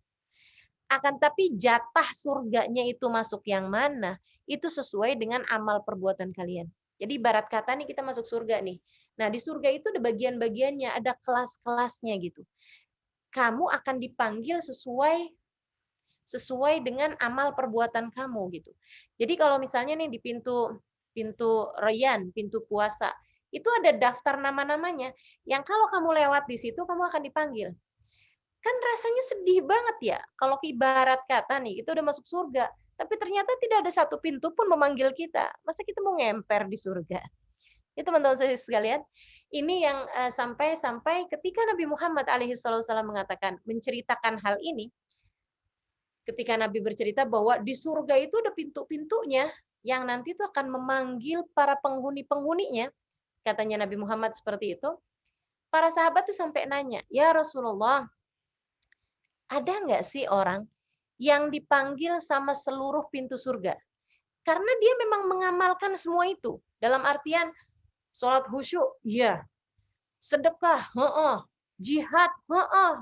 Akan tapi jatah surganya itu masuk yang mana, itu sesuai dengan amal perbuatan kalian. Jadi ibarat kata nih kita masuk surga nih. Nah, di surga itu ada bagian-bagiannya, ada kelas-kelasnya gitu. Kamu akan dipanggil sesuai dengan amal perbuatan kamu gitu. Jadi kalau misalnya nih di pintu pintu Rayyan, pintu puasa, itu ada daftar nama-namanya yang kalau kamu lewat di situ kamu akan dipanggil. Kan rasanya sedih banget ya, kalau ibarat kata nih, kita udah masuk surga, tapi ternyata tidak ada satu pintu pun memanggil kita. Masa kita mau ngemper di surga? Ya teman-teman sekalian, ini yang sampai ketika Nabi Muhammad alaihi mengatakan, menceritakan hal ini, ketika Nabi bercerita bahwa di surga itu ada pintu-pintunya, yang nanti itu akan memanggil para penghuni-penghuninya, katanya Nabi Muhammad seperti itu, para sahabat tuh sampai nanya, ya Rasulullah, ada nggak sih orang yang dipanggil sama seluruh pintu surga? Karena dia memang mengamalkan semua itu. Dalam artian, sholat khusyuk, iya. Sedekah, heeh. Jihad, heeh.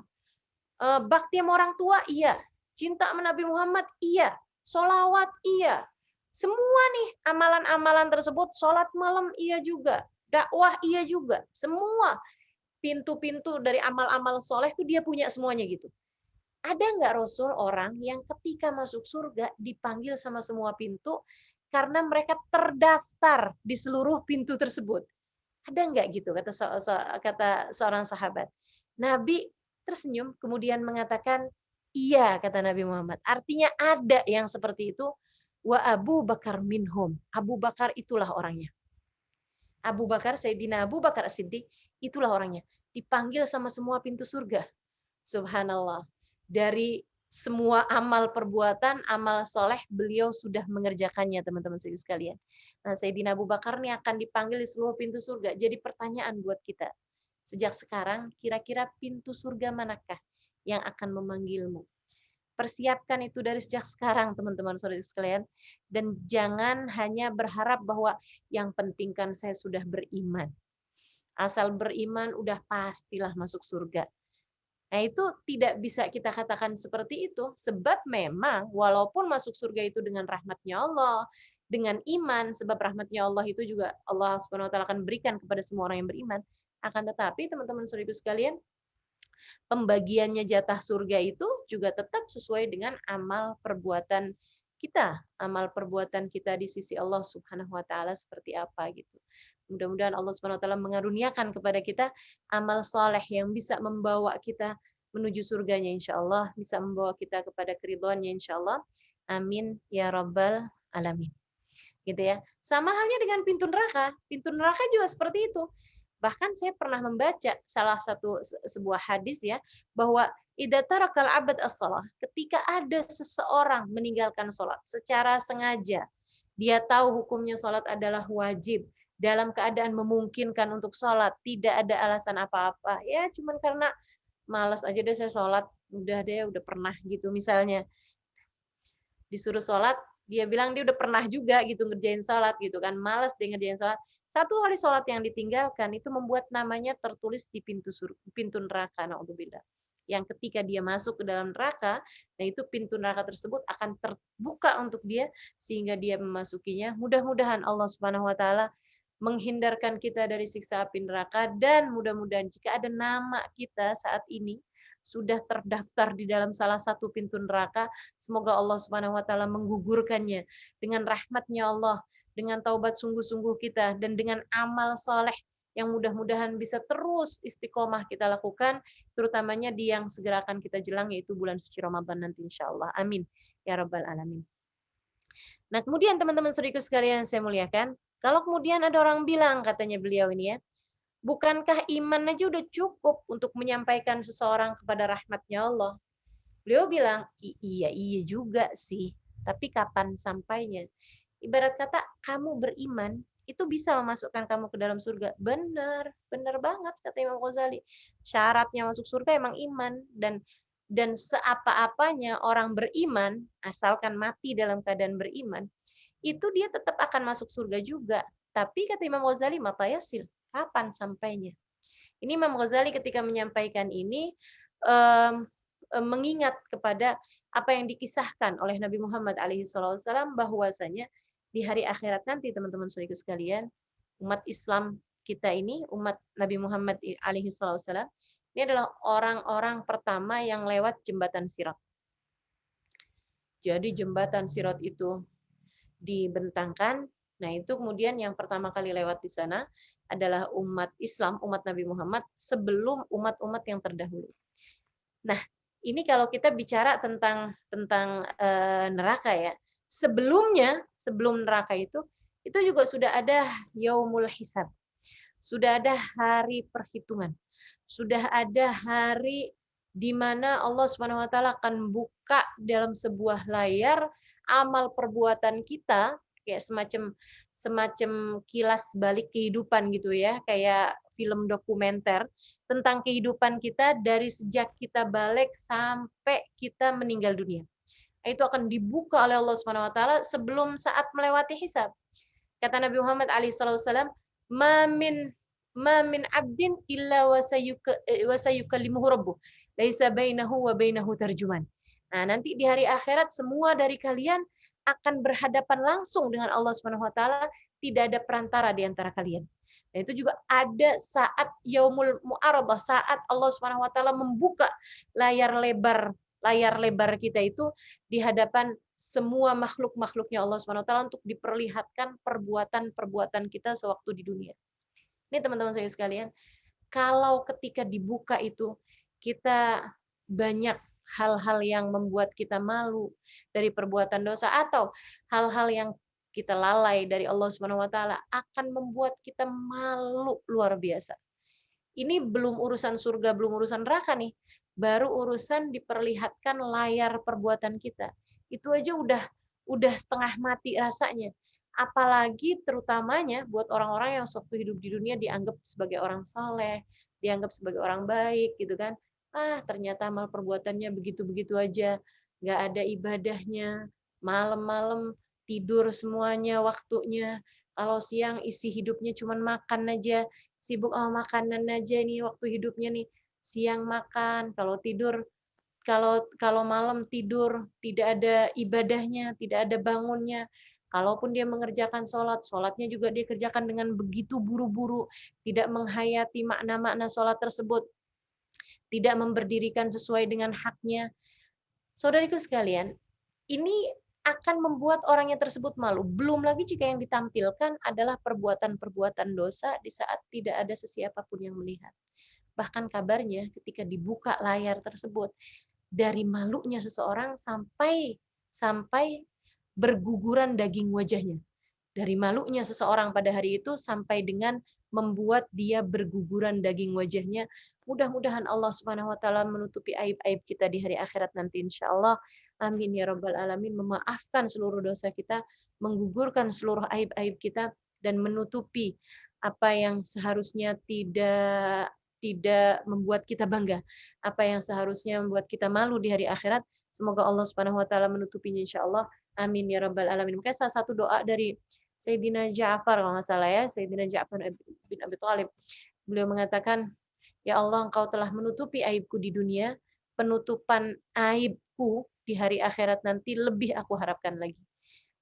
Bakti sama orang tua, iya. Cinta sama Nabi Muhammad, iya. Sholawat, iya. Semua nih amalan-amalan tersebut, sholat malam, iya juga. Dakwah, iya juga. Semua pintu-pintu dari amal-amal soleh itu dia punya semuanya gitu. Ada nggak Rasul orang yang ketika masuk surga dipanggil sama semua pintu karena mereka terdaftar di seluruh pintu tersebut? Ada nggak gitu kata seorang sahabat. Nabi tersenyum kemudian mengatakan, iya kata Nabi Muhammad. Artinya ada yang seperti itu. Wa Abu Bakar minhum. Abu Bakar itulah orangnya. Abu Bakar, Sayyidina Abu Bakar As-Siddiq, itulah orangnya. Dipanggil sama semua pintu surga. Subhanallah. Dari semua amal perbuatan, amal soleh, beliau sudah mengerjakannya, teman-teman sekalian. Nah, Sayyidina Abu Bakar ini akan dipanggil di seluruh pintu surga. Jadi pertanyaan buat kita. Sejak sekarang, kira-kira pintu surga manakah yang akan memanggilmu? Persiapkan itu dari sejak sekarang, teman-teman saudara sekalian. Dan jangan hanya berharap bahwa yang penting kan saya sudah beriman. Asal beriman, udah pastilah masuk surga. Nah, itu tidak bisa kita katakan seperti itu, sebab memang walaupun masuk surga itu dengan rahmatnya Allah, dengan iman, sebab rahmatnya Allah itu juga Allah Subhanahu wa taala akan berikan kepada semua orang yang beriman. Akan tetapi teman-teman saudaraku sekalian, pembagiannya jatah surga itu juga tetap sesuai dengan amal perbuatan kita, amal perbuatan kita di sisi Allah Subhanahu wa taala seperti apa gitu. Mudah-mudahan Allah Subhanahu wa taala mengaruniakan kepada kita amal soleh yang bisa membawa kita menuju surganya insyaallah, bisa membawa kita kepada keridhaannya insyaallah. Amin ya rabbal alamin. Gitu ya. Sama halnya dengan pintu neraka. Pintu neraka juga seperti itu. Bahkan saya pernah membaca salah satu sebuah hadis ya, bahwa idza tarakal abad as-shalah, ketika ada seseorang meninggalkan sholat secara sengaja, dia tahu hukumnya sholat adalah wajib, dalam keadaan memungkinkan untuk sholat, tidak ada alasan apa-apa, ya cuman karena malas aja deh saya sholat, udah deh, udah pernah gitu misalnya. Disuruh sholat, dia bilang dia udah pernah juga gitu ngerjain sholat gitu kan, malas dia ngerjain sholat. Satu hari sholat yang ditinggalkan itu membuat namanya tertulis di pintu neraka, naudzubillah. yang ketika dia masuk ke dalam neraka, nah itu pintu neraka tersebut akan terbuka untuk dia sehingga dia memasukinya. Mudah-mudahan Allah Subhanahu wa taala menghindarkan kita dari siksa api neraka, dan mudah-mudahan jika ada nama kita saat ini sudah terdaftar di dalam salah satu pintu neraka, semoga Allah Subhanahu wa taala menggugurkannya dengan rahmatnya Allah, dengan taubat sungguh-sungguh kita, dan dengan amal soleh yang mudah-mudahan bisa terus istiqomah kita lakukan, terutamanya di yang segera akan kita jelang, yaitu bulan suci Ramadan nanti insya Allah. Amin. Ya Rabbal Alamin. Nah, kemudian teman-teman saudaraku sekalian saya muliakan, kalau kemudian ada orang bilang, katanya beliau ini ya, bukankah iman aja udah cukup untuk menyampaikan seseorang kepada rahmatnya Allah? Beliau bilang, iya, iya juga sih. Tapi kapan sampainya? Ibarat kata, kamu beriman, itu bisa memasukkan kamu ke dalam surga. Benar, benar banget, kata Imam Ghazali. Syaratnya masuk surga emang iman. Dan seapa-apanya orang beriman, asalkan mati dalam keadaan beriman, itu dia tetap akan masuk surga juga. Tapi kata Imam Ghazali, mata yasil, kapan sampainya? Ini Imam Ghazali ketika menyampaikan ini um, mengingat kepada apa yang dikisahkan oleh Nabi Muhammad alaihissalam, bahwasanya di hari akhirat nanti teman-teman saudara sekalian, umat Islam kita ini, umat Nabi Muhammad alaihissalam, ini adalah orang-orang pertama yang lewat jembatan Sirat. Jadi jembatan Sirat itu dibentangkan. Nah, itu kemudian yang pertama kali lewat di sana adalah umat Islam, umat Nabi Muhammad sebelum umat-umat yang terdahulu. Nah, ini kalau kita bicara tentang neraka ya. Sebelumnya, sebelum neraka itu juga sudah ada yaumul hisab. Sudah ada hari perhitungan. Sudah ada hari di mana Allah Subhanahu wa taala akan buka dalam sebuah layar amal perbuatan kita, kayak semacam semacam kilas balik kehidupan gitu ya, kayak film dokumenter tentang kehidupan kita dari sejak kita balik sampai kita meninggal dunia. Itu akan dibuka oleh Allah Subhanahu wa taala sebelum saat melewati hisab. Kata Nabi Muhammad alaihissalam, "Mamin mamin abdin illa wasayukallimuhu rabbuh. Laisa bainahu wa bainahu tarjuman." Nah, nanti di hari akhirat semua dari kalian akan berhadapan langsung dengan Allah Subhanahu wa taala, tidak ada perantara di antara kalian. Nah, itu juga ada saat yaumul mu'arabah, saat Allah Subhanahu wa taala membuka layar lebar kita itu di hadapan semua makhluk-makhluknya Allah Subhanahu wa taala untuk diperlihatkan perbuatan-perbuatan kita sewaktu di dunia. Ini teman-teman saya sekalian, kalau ketika dibuka itu kita banyak hal-hal yang membuat kita malu dari perbuatan dosa atau hal-hal yang kita lalai dari Allah Subhanahu wa taala akan membuat kita malu luar biasa. Ini belum urusan surga, belum urusan neraka nih. Baru urusan diperlihatkan layar perbuatan kita. Itu aja udah setengah mati rasanya. Apalagi terutamanya buat orang-orang yang sewaktu hidup di dunia dianggap sebagai orang saleh, dianggap sebagai orang baik gitu kan. Ah, ternyata amal perbuatannya begitu-begitu aja, nggak ada ibadahnya, malam-malam tidur semuanya waktunya. Kalau siang isi hidupnya cuma makan aja, sibuk sama makanan aja nih waktu hidupnya nih. Siang makan, kalau tidur, kalau malam tidur, tidak ada ibadahnya, tidak ada bangunnya. Kalaupun dia mengerjakan sholat, sholatnya juga dia kerjakan dengan begitu buru-buru, tidak menghayati makna-makna sholat tersebut, tidak memberdirikan sesuai dengan haknya. Saudariku sekalian, ini akan membuat orangnya tersebut malu. Belum lagi jika yang ditampilkan adalah perbuatan-perbuatan dosa di saat tidak ada sesiapapun yang melihat. Bahkan kabarnya ketika dibuka layar tersebut, dari malunya seseorang sampai sampai berguguran daging wajahnya. Dari malunya seseorang pada hari itu sampai dengan membuat dia berguguran daging wajahnya. Mudah-mudahan Allah Subhanahu wa taala menutupi aib-aib kita di hari akhirat nanti insyaallah. Amin ya rabbal alamin. Memaafkan seluruh dosa kita, menggugurkan seluruh aib-aib kita, dan menutupi apa yang seharusnya tidak membuat kita bangga, apa yang seharusnya membuat kita malu di hari akhirat. Semoga Allah Subhanahu wa taala menutupinya insyaallah. Amin ya rabbal alamin. Makanya salah satu doa dari Sayyidina Ja'far kalau nggak salah ya, Sayyidina Ja'far bin Abi Thalib. Beliau mengatakan, "Ya Allah, Engkau telah menutupi aibku di dunia, penutupan aibku di hari akhirat nanti lebih aku harapkan lagi.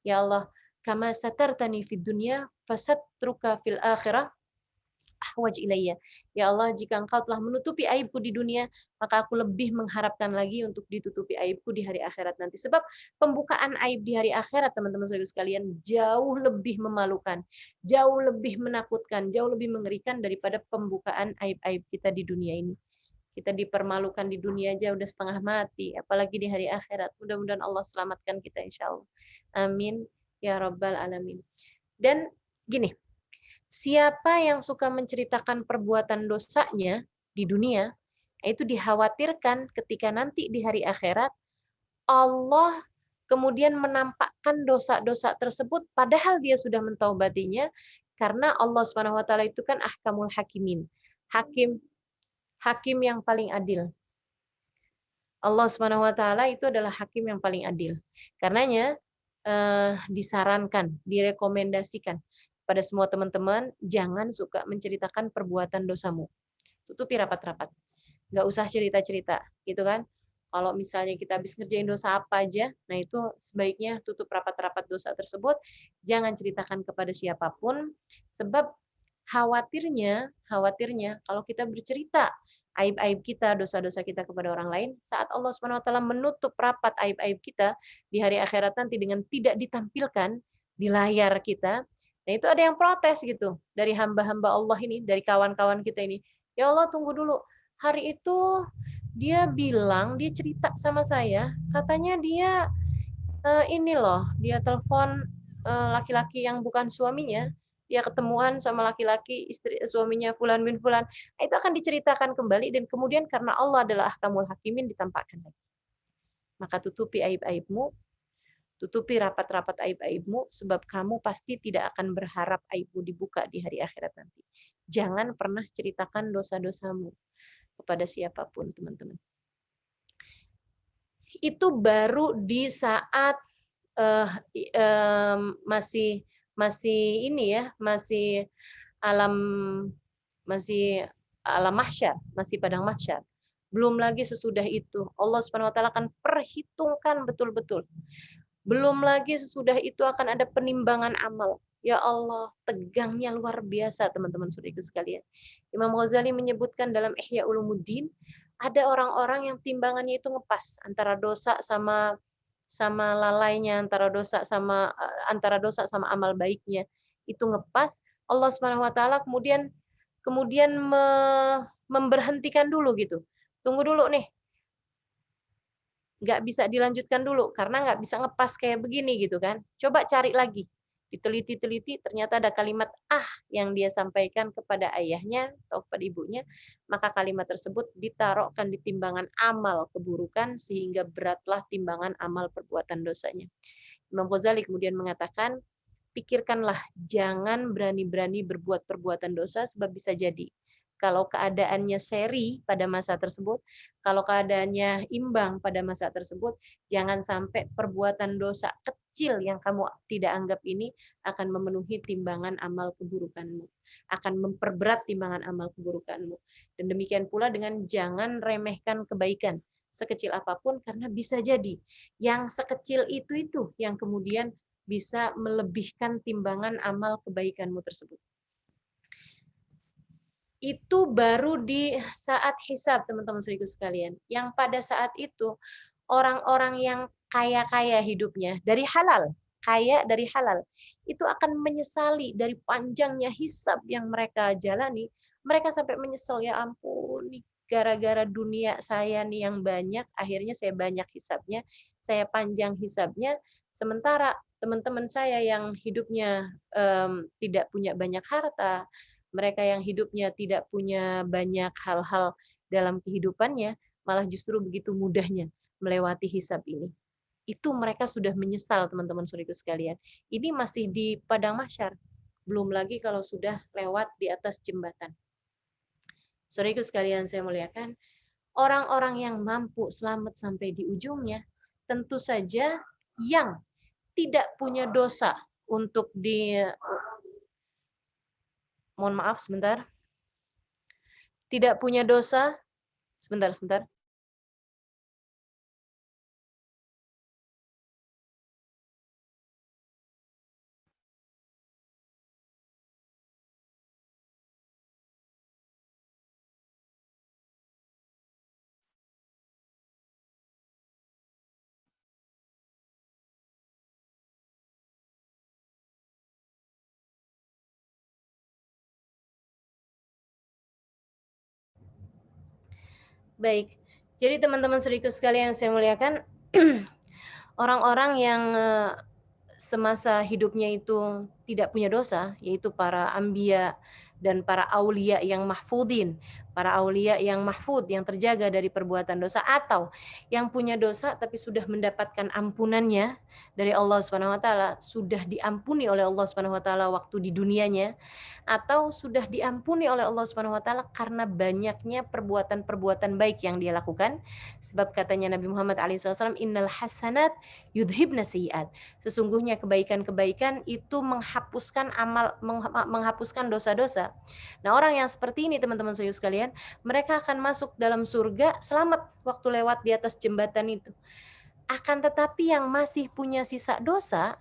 Ya Allah, kama satartani fid dunya fasatruka fil akhirah ahwaj ilayya. Ya Allah, jika Engkau telah menutupi aibku di dunia, maka aku lebih mengharapkan lagi untuk ditutupi aibku di hari akhirat nanti. Sebab pembukaan aib di hari akhirat, teman-teman saudara sekalian, jauh lebih memalukan, jauh lebih menakutkan, jauh lebih mengerikan daripada pembukaan aib-aib kita di dunia ini. Kita dipermalukan di dunia aja udah setengah mati, apalagi di hari akhirat. Mudah-mudahan Allah selamatkan kita insya Allah. Amin. Ya Rabbal Alamin. Dan gini, siapa yang suka menceritakan perbuatan dosanya di dunia, itu dikhawatirkan ketika nanti di hari akhirat, Allah kemudian menampakkan dosa-dosa tersebut padahal dia sudah mentaubatinya, karena Allah Subhanahu wa taala itu kan ahkamul hakimin. Hakim hakim yang paling adil. Allah Subhanahu wa taala itu adalah hakim yang paling adil. Karenanya disarankan, direkomendasikan pada semua teman-teman jangan suka menceritakan perbuatan dosamu. Tutupi rapat-rapat. Nggak usah cerita-cerita, gitu kan? Kalau misalnya kita habis ngerjain dosa apa aja, nah itu sebaiknya tutup rapat-rapat dosa tersebut, jangan ceritakan kepada siapapun, sebab khawatirnya kalau kita bercerita aib-aib kita, dosa-dosa kita kepada orang lain, saat Allah Subhanahu wa taala menutup rapat aib-aib kita di hari akhirat nanti dengan tidak ditampilkan di layar kita, nah itu ada yang protes gitu dari hamba-hamba Allah ini, dari kawan-kawan kita ini. Ya Allah, tunggu dulu. Hari itu dia bilang, dia cerita sama saya, katanya dia ini loh, dia telepon laki-laki yang bukan suaminya, dia ketemuan sama laki-laki istri suaminya fulan bin fulan. Itu akan diceritakan kembali dan kemudian karena Allah adalah ahkamul hakimin ditampakkan lagi. Maka tutupi aib-aibmu, tutupi rapat-rapat aib-aibmu sebab kamu pasti tidak akan berharap aibmu dibuka di hari akhirat nanti. Jangan pernah ceritakan dosa-dosamu kepada siapapun, teman-teman. Itu baru di saat eh, masih masih ini ya, alam masih alam mahsyar, masih padang mahsyar. Belum lagi sesudah itu Allah Subhanahu wa taala akan perhitungkan betul-betul. Belum lagi sesudah itu akan ada penimbangan amal. Ya Allah, tegangnya luar biasa teman-teman saudaraku sekalian. Imam Ghazali menyebutkan dalam Ihya Ulumuddin, ada orang-orang yang timbangannya itu ngepas antara dosa sama lalainya, antara dosa sama amal baiknya. Itu ngepas, Allah Subhanahu wa taala kemudian kemudian memberhentikan dulu gitu. Tunggu dulu nih, nggak bisa dilanjutkan dulu karena nggak bisa ngepas kayak begini gitu kan. Coba cari lagi. Diteliti-teliti ternyata ada kalimat yang dia sampaikan kepada ayahnya atau kepada ibunya, maka kalimat tersebut ditaruhkan di timbangan amal keburukan sehingga beratlah timbangan amal perbuatan dosanya. Imam Ghazali kemudian mengatakan, pikirkanlah jangan berani-berani berbuat perbuatan dosa sebab bisa jadi kalau keadaannya seri pada masa tersebut, kalau keadaannya imbang pada masa tersebut, jangan sampai perbuatan dosa kecil yang kamu tidak anggap ini akan memenuhi timbangan amal keburukanmu, akan memperberat timbangan amal keburukanmu. Dan demikian pula dengan jangan remehkan kebaikan sekecil apapun karena bisa jadi yang sekecil itu yang kemudian bisa melebihkan timbangan amal kebaikanmu tersebut. Itu baru di saat hisab, teman-teman saudaraku sekalian. Yang pada saat itu, orang-orang yang kaya-kaya hidupnya, dari halal, kaya dari halal, itu akan menyesali dari panjangnya hisab yang mereka jalani. Mereka sampai menyesal, ya ampun, nih gara-gara dunia saya nih yang banyak, akhirnya saya banyak hisabnya, saya panjang hisabnya, sementara teman-teman saya yang hidupnya tidak punya banyak harta, mereka yang hidupnya tidak punya banyak hal-hal dalam kehidupannya, malah justru begitu mudahnya melewati hisab ini. Itu mereka sudah menyesal, teman-teman saudaraku sekalian. Ini masih di padang mahsyar. Belum lagi kalau sudah lewat di atas jembatan. Saudaraku sekalian saya muliakan, orang-orang yang mampu selamat sampai di ujungnya, tentu saja yang tidak punya dosa untuk mohon maaf sebentar, tidak punya dosa, sebentar. Baik. Jadi teman-teman saudaraku sekalian yang saya muliakan, orang-orang yang semasa hidupnya itu tidak punya dosa, yaitu para anbiya dan para aulia yang mahfudin, para aulia yang mahfud, yang terjaga dari perbuatan dosa, atau yang punya dosa tapi sudah mendapatkan ampunannya dari Allah Subhanahu wa taala, sudah diampuni oleh Allah Subhanahu wa taala waktu di dunianya, atau sudah diampuni oleh Allah Subhanahu wa taala karena banyaknya perbuatan-perbuatan baik yang dia lakukan. Sebab katanya Nabi Muhammad SAW, innal hasanat yudhibna sayyiat. Sesungguhnya kebaikan-kebaikan itu menghapuskan dosa-dosa. Nah, orang yang seperti ini teman-teman sekalian, mereka akan masuk dalam surga selamat waktu lewat di atas jembatan itu. Akan tetapi yang masih punya sisa dosa,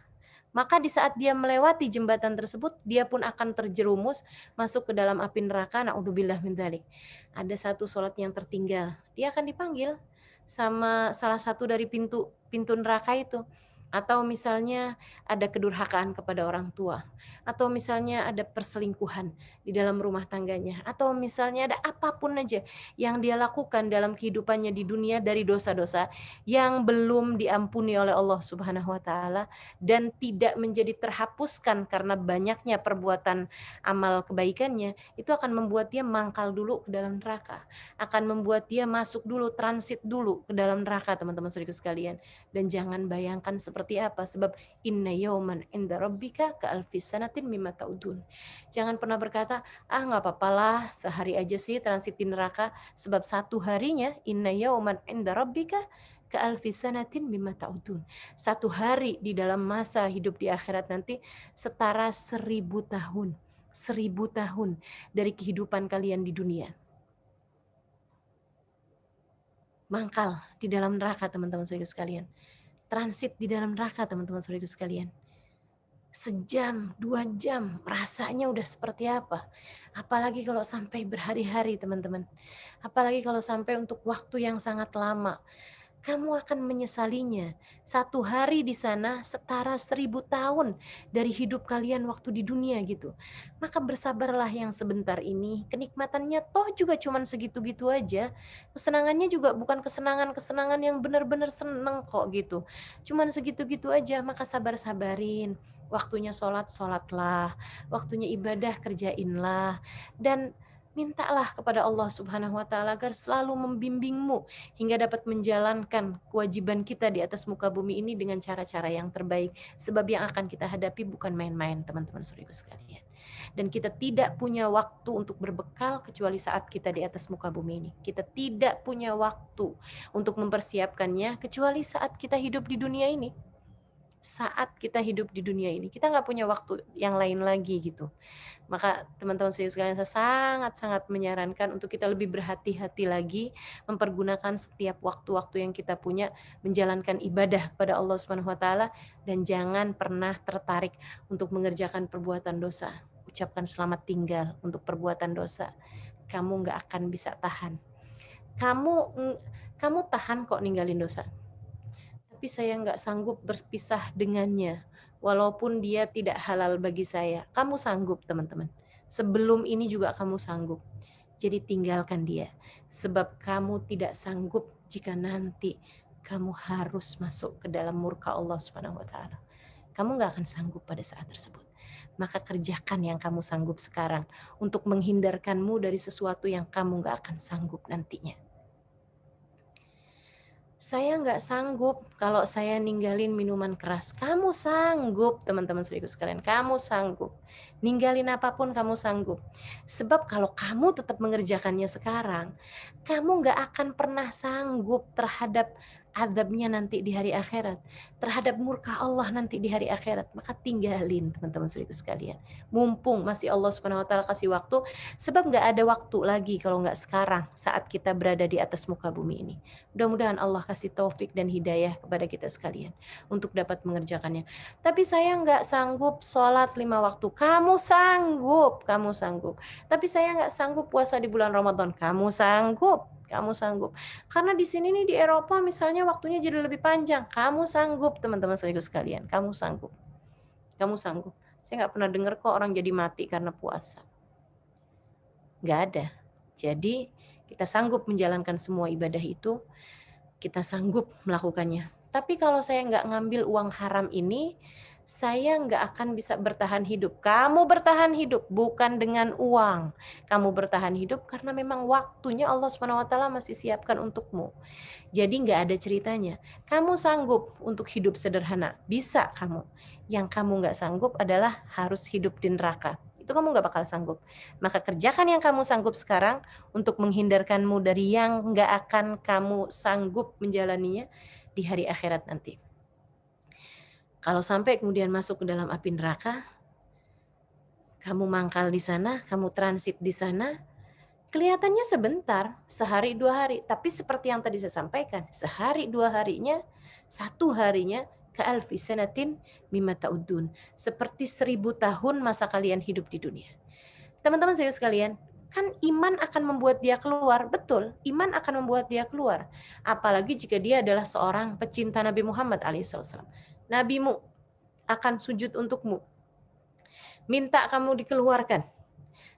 maka di saat dia melewati jembatan tersebut, dia pun akan terjerumus masuk ke dalam api neraka. Na'udzubillah min dzalik. Ada satu sholat yang tertinggal, dia akan dipanggil sama salah satu dari pintu pintu neraka itu. Atau misalnya ada kedurhakaan kepada orang tua, atau misalnya ada perselingkuhan di dalam rumah tangganya, atau misalnya ada apapun aja yang dia lakukan dalam kehidupannya di dunia dari dosa-dosa yang belum diampuni oleh Allah Subhanahu wa taala dan tidak menjadi terhapuskan karena banyaknya perbuatan amal kebaikannya, itu akan membuat dia mangkal dulu ke dalam neraka, akan membuat dia masuk dulu, transit dulu ke dalam neraka, teman-teman saudaraku sekalian. Dan jangan bayangkan seperti apa, sebab inna yauman inda rabbika ka alfi sanatin mimma ta'udun. Jangan pernah berkata, ah nggak apa-apalah, sehari aja sih transit di neraka, sebab satu harinya inna yauman inda rabbika ka alfi sanatin mimma ta'udun. Satu hari di dalam masa hidup di akhirat nanti setara 1000 tahun. 1000 tahun dari kehidupan kalian di dunia. Mangkal di dalam neraka, teman-teman saudara sekalian. Transit di dalam neraka, teman-teman saudara sekalian. Sejam, 2 jam, rasanya udah seperti apa. Apalagi kalau sampai berhari-hari, teman-teman. Apalagi kalau sampai untuk waktu yang sangat lama. Kamu akan menyesalinya. Satu hari di sana setara 1000 tahun dari hidup kalian waktu di dunia gitu. Maka bersabarlah yang sebentar ini. Kenikmatannya toh juga cuman segitu-gitu aja. Kesenangannya juga bukan kesenangan-kesenangan yang benar-benar seneng kok gitu. Cuman segitu-gitu aja, maka sabar-sabarin. Waktunya sholat, sholatlah. Waktunya ibadah, kerjainlah. Dan mintalah kepada Allah Subhanahu wa taala agar selalu membimbingmu hingga dapat menjalankan kewajiban kita di atas muka bumi ini dengan cara-cara yang terbaik. Sebab yang akan kita hadapi bukan main-main, teman-teman saudaraku sekalian. Dan kita tidak punya waktu untuk berbekal kecuali saat kita di atas muka bumi ini. Kita tidak punya waktu untuk mempersiapkannya kecuali saat kita hidup di dunia ini. Saat kita hidup di dunia ini, kita nggak punya waktu yang lain lagi gitu. Maka teman-teman sekalian, saya sangat-sangat menyarankan untuk kita lebih berhati-hati lagi mempergunakan setiap waktu-waktu yang kita punya menjalankan ibadah kepada Allah Subhanahu wa taala, dan jangan pernah tertarik untuk mengerjakan perbuatan dosa. Ucapkan selamat tinggal untuk perbuatan dosa. Kamu nggak akan bisa tahan. Kamu kamu tahan kok ninggalin dosa. Tapi saya nggak sanggup berpisah dengannya, walaupun dia tidak halal bagi saya. Kamu sanggup, teman-teman. Sebelum ini juga kamu sanggup. Jadi tinggalkan dia. Sebab kamu tidak sanggup jika nanti kamu harus masuk ke dalam murka Allah Subhanahu wa taala. Kamu nggak akan sanggup pada saat tersebut. Maka kerjakan yang kamu sanggup sekarang untuk menghindarkanmu dari sesuatu yang kamu nggak akan sanggup nantinya. Saya nggak sanggup kalau saya ninggalin minuman keras. Kamu sanggup, teman-teman saudaraku sekalian. Kamu sanggup. Ninggalin apapun kamu sanggup. Sebab kalau kamu tetap mengerjakannya sekarang, kamu nggak akan pernah sanggup terhadap azabnya nanti di hari akhirat. Terhadap murka Allah nanti di hari akhirat. Maka tinggalin, teman-teman saudaraku sekalian. Mumpung masih Allah Subhanahu wa taala kasih waktu, sebab nggak ada waktu lagi kalau nggak sekarang saat kita berada di atas muka bumi ini. Mudah-mudahan Allah kasih taufik dan hidayah kepada kita sekalian untuk dapat mengerjakannya. Tapi saya nggak sanggup sholat 5 waktu. Kamu sanggup, kamu sanggup. Tapi saya nggak sanggup puasa di bulan Ramadan. Kamu sanggup, kamu sanggup. Karena di sini nih di Eropa misalnya waktunya jadi lebih panjang. Kamu sanggup, teman-teman sekalian. Kamu sanggup. Kamu sanggup. Saya nggak pernah dengar kok orang jadi mati karena puasa. Nggak ada. Jadi kita sanggup menjalankan semua ibadah itu, kita sanggup melakukannya. Tapi kalau saya nggak ngambil uang haram ini, saya nggak akan bisa bertahan hidup. Kamu bertahan hidup bukan dengan uang. Kamu bertahan hidup karena memang waktunya Allah Subhanahu wa taala masih siapkan untukmu. Jadi nggak ada ceritanya. Kamu sanggup untuk hidup sederhana, bisa kamu. Yang kamu nggak sanggup adalah harus hidup di neraka. Itu kamu nggak bakal sanggup. Maka kerjakan yang kamu sanggup sekarang untuk menghindarkanmu dari yang nggak akan kamu sanggup menjalaninya di hari akhirat nanti. Kalau sampai kemudian masuk ke dalam api neraka, kamu mangkal di sana, kamu transit di sana, kelihatannya sebentar, sehari 2 hari. Tapi seperti yang tadi saya sampaikan, sehari 2 harinya, 1 harinya, ka'alfi sanatin mimma ta'udun. Seperti 1000 tahun masa kalian hidup di dunia. Teman-teman saya sekalian, kan iman akan membuat dia keluar. Betul, iman akan membuat dia keluar. Apalagi jika dia adalah seorang pecinta Nabi Muhammad alaihissalam. Nabimu akan sujud untukmu. Minta kamu dikeluarkan.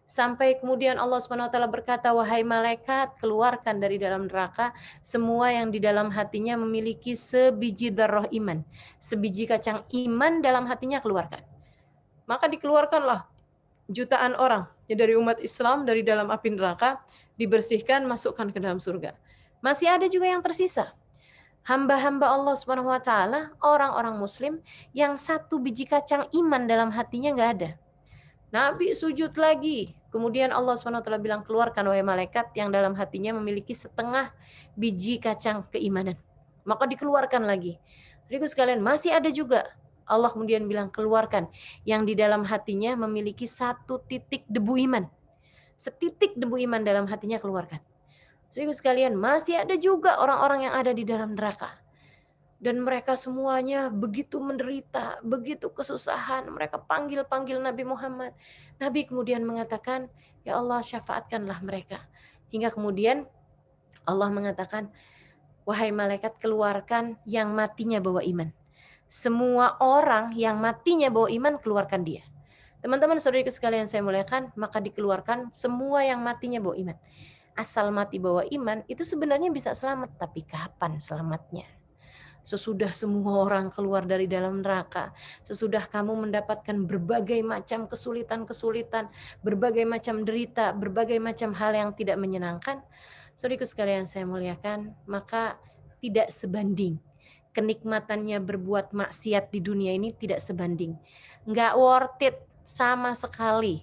Sampai kemudian Allah SWT berkata, wahai malaikat, keluarkan dari dalam neraka semua yang di dalam hatinya memiliki sebiji darah iman. Sebiji kacang iman dalam hatinya keluarkan. Maka dikeluarkanlah jutaan orang dari umat Islam dari dalam api neraka, dibersihkan, masukkan ke dalam surga. Masih ada juga yang tersisa. Hamba-hamba Allah Subhanahu wa taala, orang-orang muslim yang 1 biji kacang iman dalam hatinya nggak ada. Nabi sujud lagi. Kemudian Allah Subhanahu wa taala bilang, keluarkan wahai malaikat yang dalam hatinya memiliki 1/2 biji kacang keimanan. Maka dikeluarkan lagi. Jadi sekalian, masih ada juga. Allah kemudian bilang, keluarkan yang di dalam hatinya memiliki 1 titik debu iman. Setitik debu iman dalam hatinya keluarkan. Jadi sekalian, masih ada juga orang-orang yang ada di dalam neraka. Dan mereka semuanya begitu menderita, begitu kesusahan. Mereka panggil-panggil Nabi Muhammad. Nabi kemudian mengatakan, ya Allah syafaatkanlah mereka. Hingga kemudian Allah mengatakan, wahai malaikat keluarkan yang matinya bawa iman. Semua orang yang matinya bawa iman keluarkan dia. Teman-teman saudariku sekalian saya muliakan, maka dikeluarkan semua yang matinya bawa iman. Asal mati bawa iman itu sebenarnya bisa selamat, tapi kapan selamatnya? Sesudah semua orang keluar dari dalam neraka, sesudah kamu mendapatkan berbagai macam kesulitan-kesulitan, berbagai macam derita, berbagai macam hal yang tidak menyenangkan, saudaraku sekalian saya muliakan, maka tidak sebanding. Kenikmatannya berbuat maksiat di dunia ini tidak sebanding. Nggak worth it sama sekali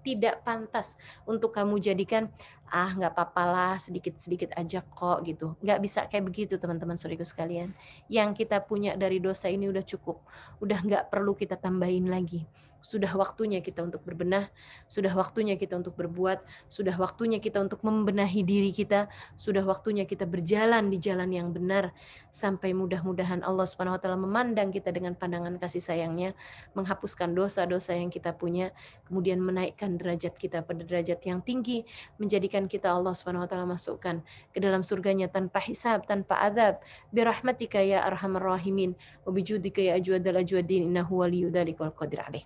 tidak pantas untuk kamu jadikan nggak apa-apalah sedikit-sedikit aja kok gitu. Nggak bisa kayak begitu teman-teman saudaraku sekalian. Yang kita punya dari dosa ini udah cukup. Udah nggak perlu kita tambahin lagi. Sudah waktunya kita untuk berbenah, sudah waktunya kita untuk berbuat, sudah waktunya kita untuk membenahi diri kita, sudah waktunya kita berjalan di jalan yang benar, sampai mudah-mudahan Allah Subhanahu wa taala memandang kita dengan pandangan kasih sayangnya, menghapuskan dosa-dosa yang kita punya, kemudian menaikkan derajat kita pada derajat yang tinggi, menjadikan kita Allah Subhanahu wa taala masukkan ke dalam surganya tanpa hisab, tanpa azab. Birahmatika ya arhamar rahimin wa bijudika ya ajwadal ajwadin innahu waliyyu dzalika wal qadir alaih.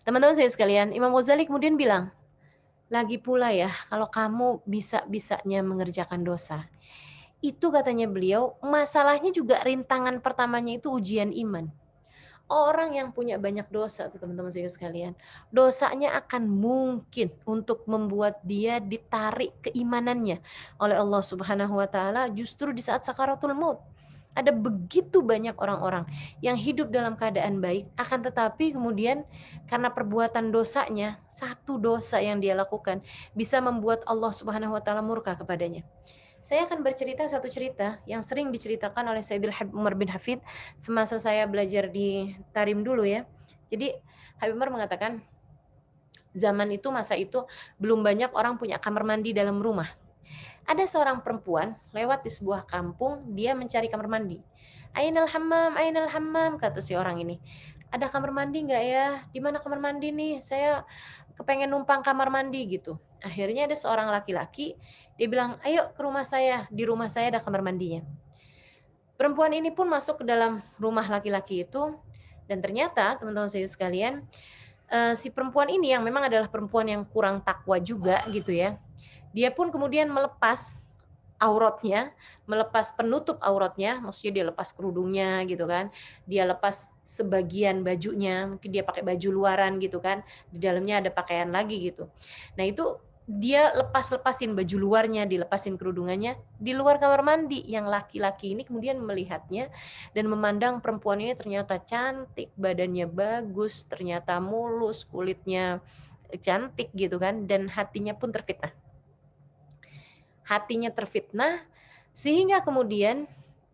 Teman-teman saya sekalian, Imam Ghazali kemudian bilang, lagi pula ya, kalau kamu bisa-bisanya mengerjakan dosa, itu katanya beliau, masalahnya juga rintangan pertamanya itu ujian iman. Orang yang punya banyak dosa tuh teman-teman saya sekalian, dosanya akan mungkin untuk membuat dia ditarik keimanannya oleh Allah Subhanahu wa taala justru di saat sakaratul maut. Ada begitu banyak orang-orang yang hidup dalam keadaan baik, akan tetapi kemudian karena perbuatan dosanya, satu dosa yang dia lakukan bisa membuat Allah Subhanahu wa taala murka kepadanya. Saya akan bercerita satu cerita yang sering diceritakan oleh Sayyidul Habib Umar bin Hafid semasa saya belajar di Tarim dulu ya. Jadi Habib Umar mengatakan zaman itu, masa itu belum banyak orang punya kamar mandi dalam rumah. Ada seorang perempuan lewat di sebuah kampung, dia mencari kamar mandi. Ainal hammam, kata si orang ini. Ada kamar mandi nggak ya? Di mana kamar mandi nih? Saya kepengen numpang kamar mandi gitu. Akhirnya ada seorang laki-laki, dia bilang, ayo ke rumah saya. Di rumah saya ada kamar mandinya. Perempuan ini pun masuk ke dalam rumah laki-laki itu, dan ternyata teman-teman saya sekalian, si perempuan ini yang memang adalah perempuan yang kurang takwa juga gitu ya, Dia pun kemudian melepas auratnya, melepas penutup auratnya, maksudnya dia lepas kerudungnya gitu kan, dia lepas sebagian bajunya, mungkin dia pakai baju luaran gitu kan, di dalamnya ada pakaian lagi gitu. Nah itu dia lepas-lepasin baju luarnya, dilepasin kerudungannya, di luar kamar mandi. Yang laki-laki ini kemudian melihatnya dan memandang perempuan ini ternyata cantik, badannya bagus, ternyata mulus, kulitnya cantik gitu kan, dan hatinya pun terfitnah. Hatinya terfitnah, sehingga kemudian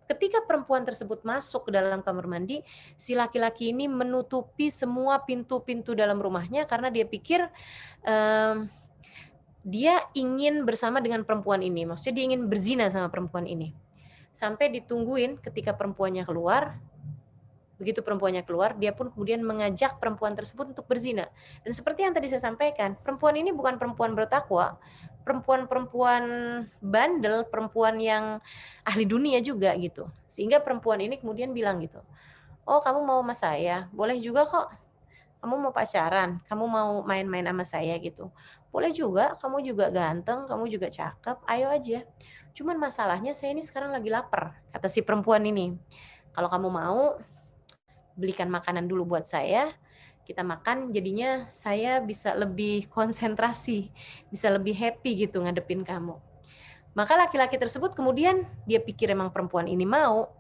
ketika perempuan tersebut masuk ke dalam kamar mandi, si laki-laki ini menutupi semua pintu-pintu dalam rumahnya karena dia pikir dia ingin bersama dengan perempuan ini, maksudnya dia ingin berzina sama perempuan ini. Sampai ditungguin ketika perempuannya keluar, begitu perempuannya keluar, dia pun kemudian mengajak perempuan tersebut untuk berzina. Dan seperti yang tadi saya sampaikan, perempuan ini bukan perempuan bertakwa, perempuan-perempuan bandel, perempuan yang ahli dunia juga gitu. Sehingga perempuan ini kemudian bilang gitu, "Oh, kamu mau sama saya? Boleh juga kok. Kamu mau pacaran? Kamu mau main-main sama saya gitu? Boleh juga, kamu juga ganteng, kamu juga cakep, ayo aja. Cuman masalahnya saya ini sekarang lagi lapar," kata si perempuan ini. "Kalau kamu mau, belikan makanan dulu buat saya, kita makan jadinya saya bisa lebih konsentrasi, bisa lebih happy gitu ngadepin kamu." Maka laki-laki tersebut kemudian dia pikir emang perempuan ini mau,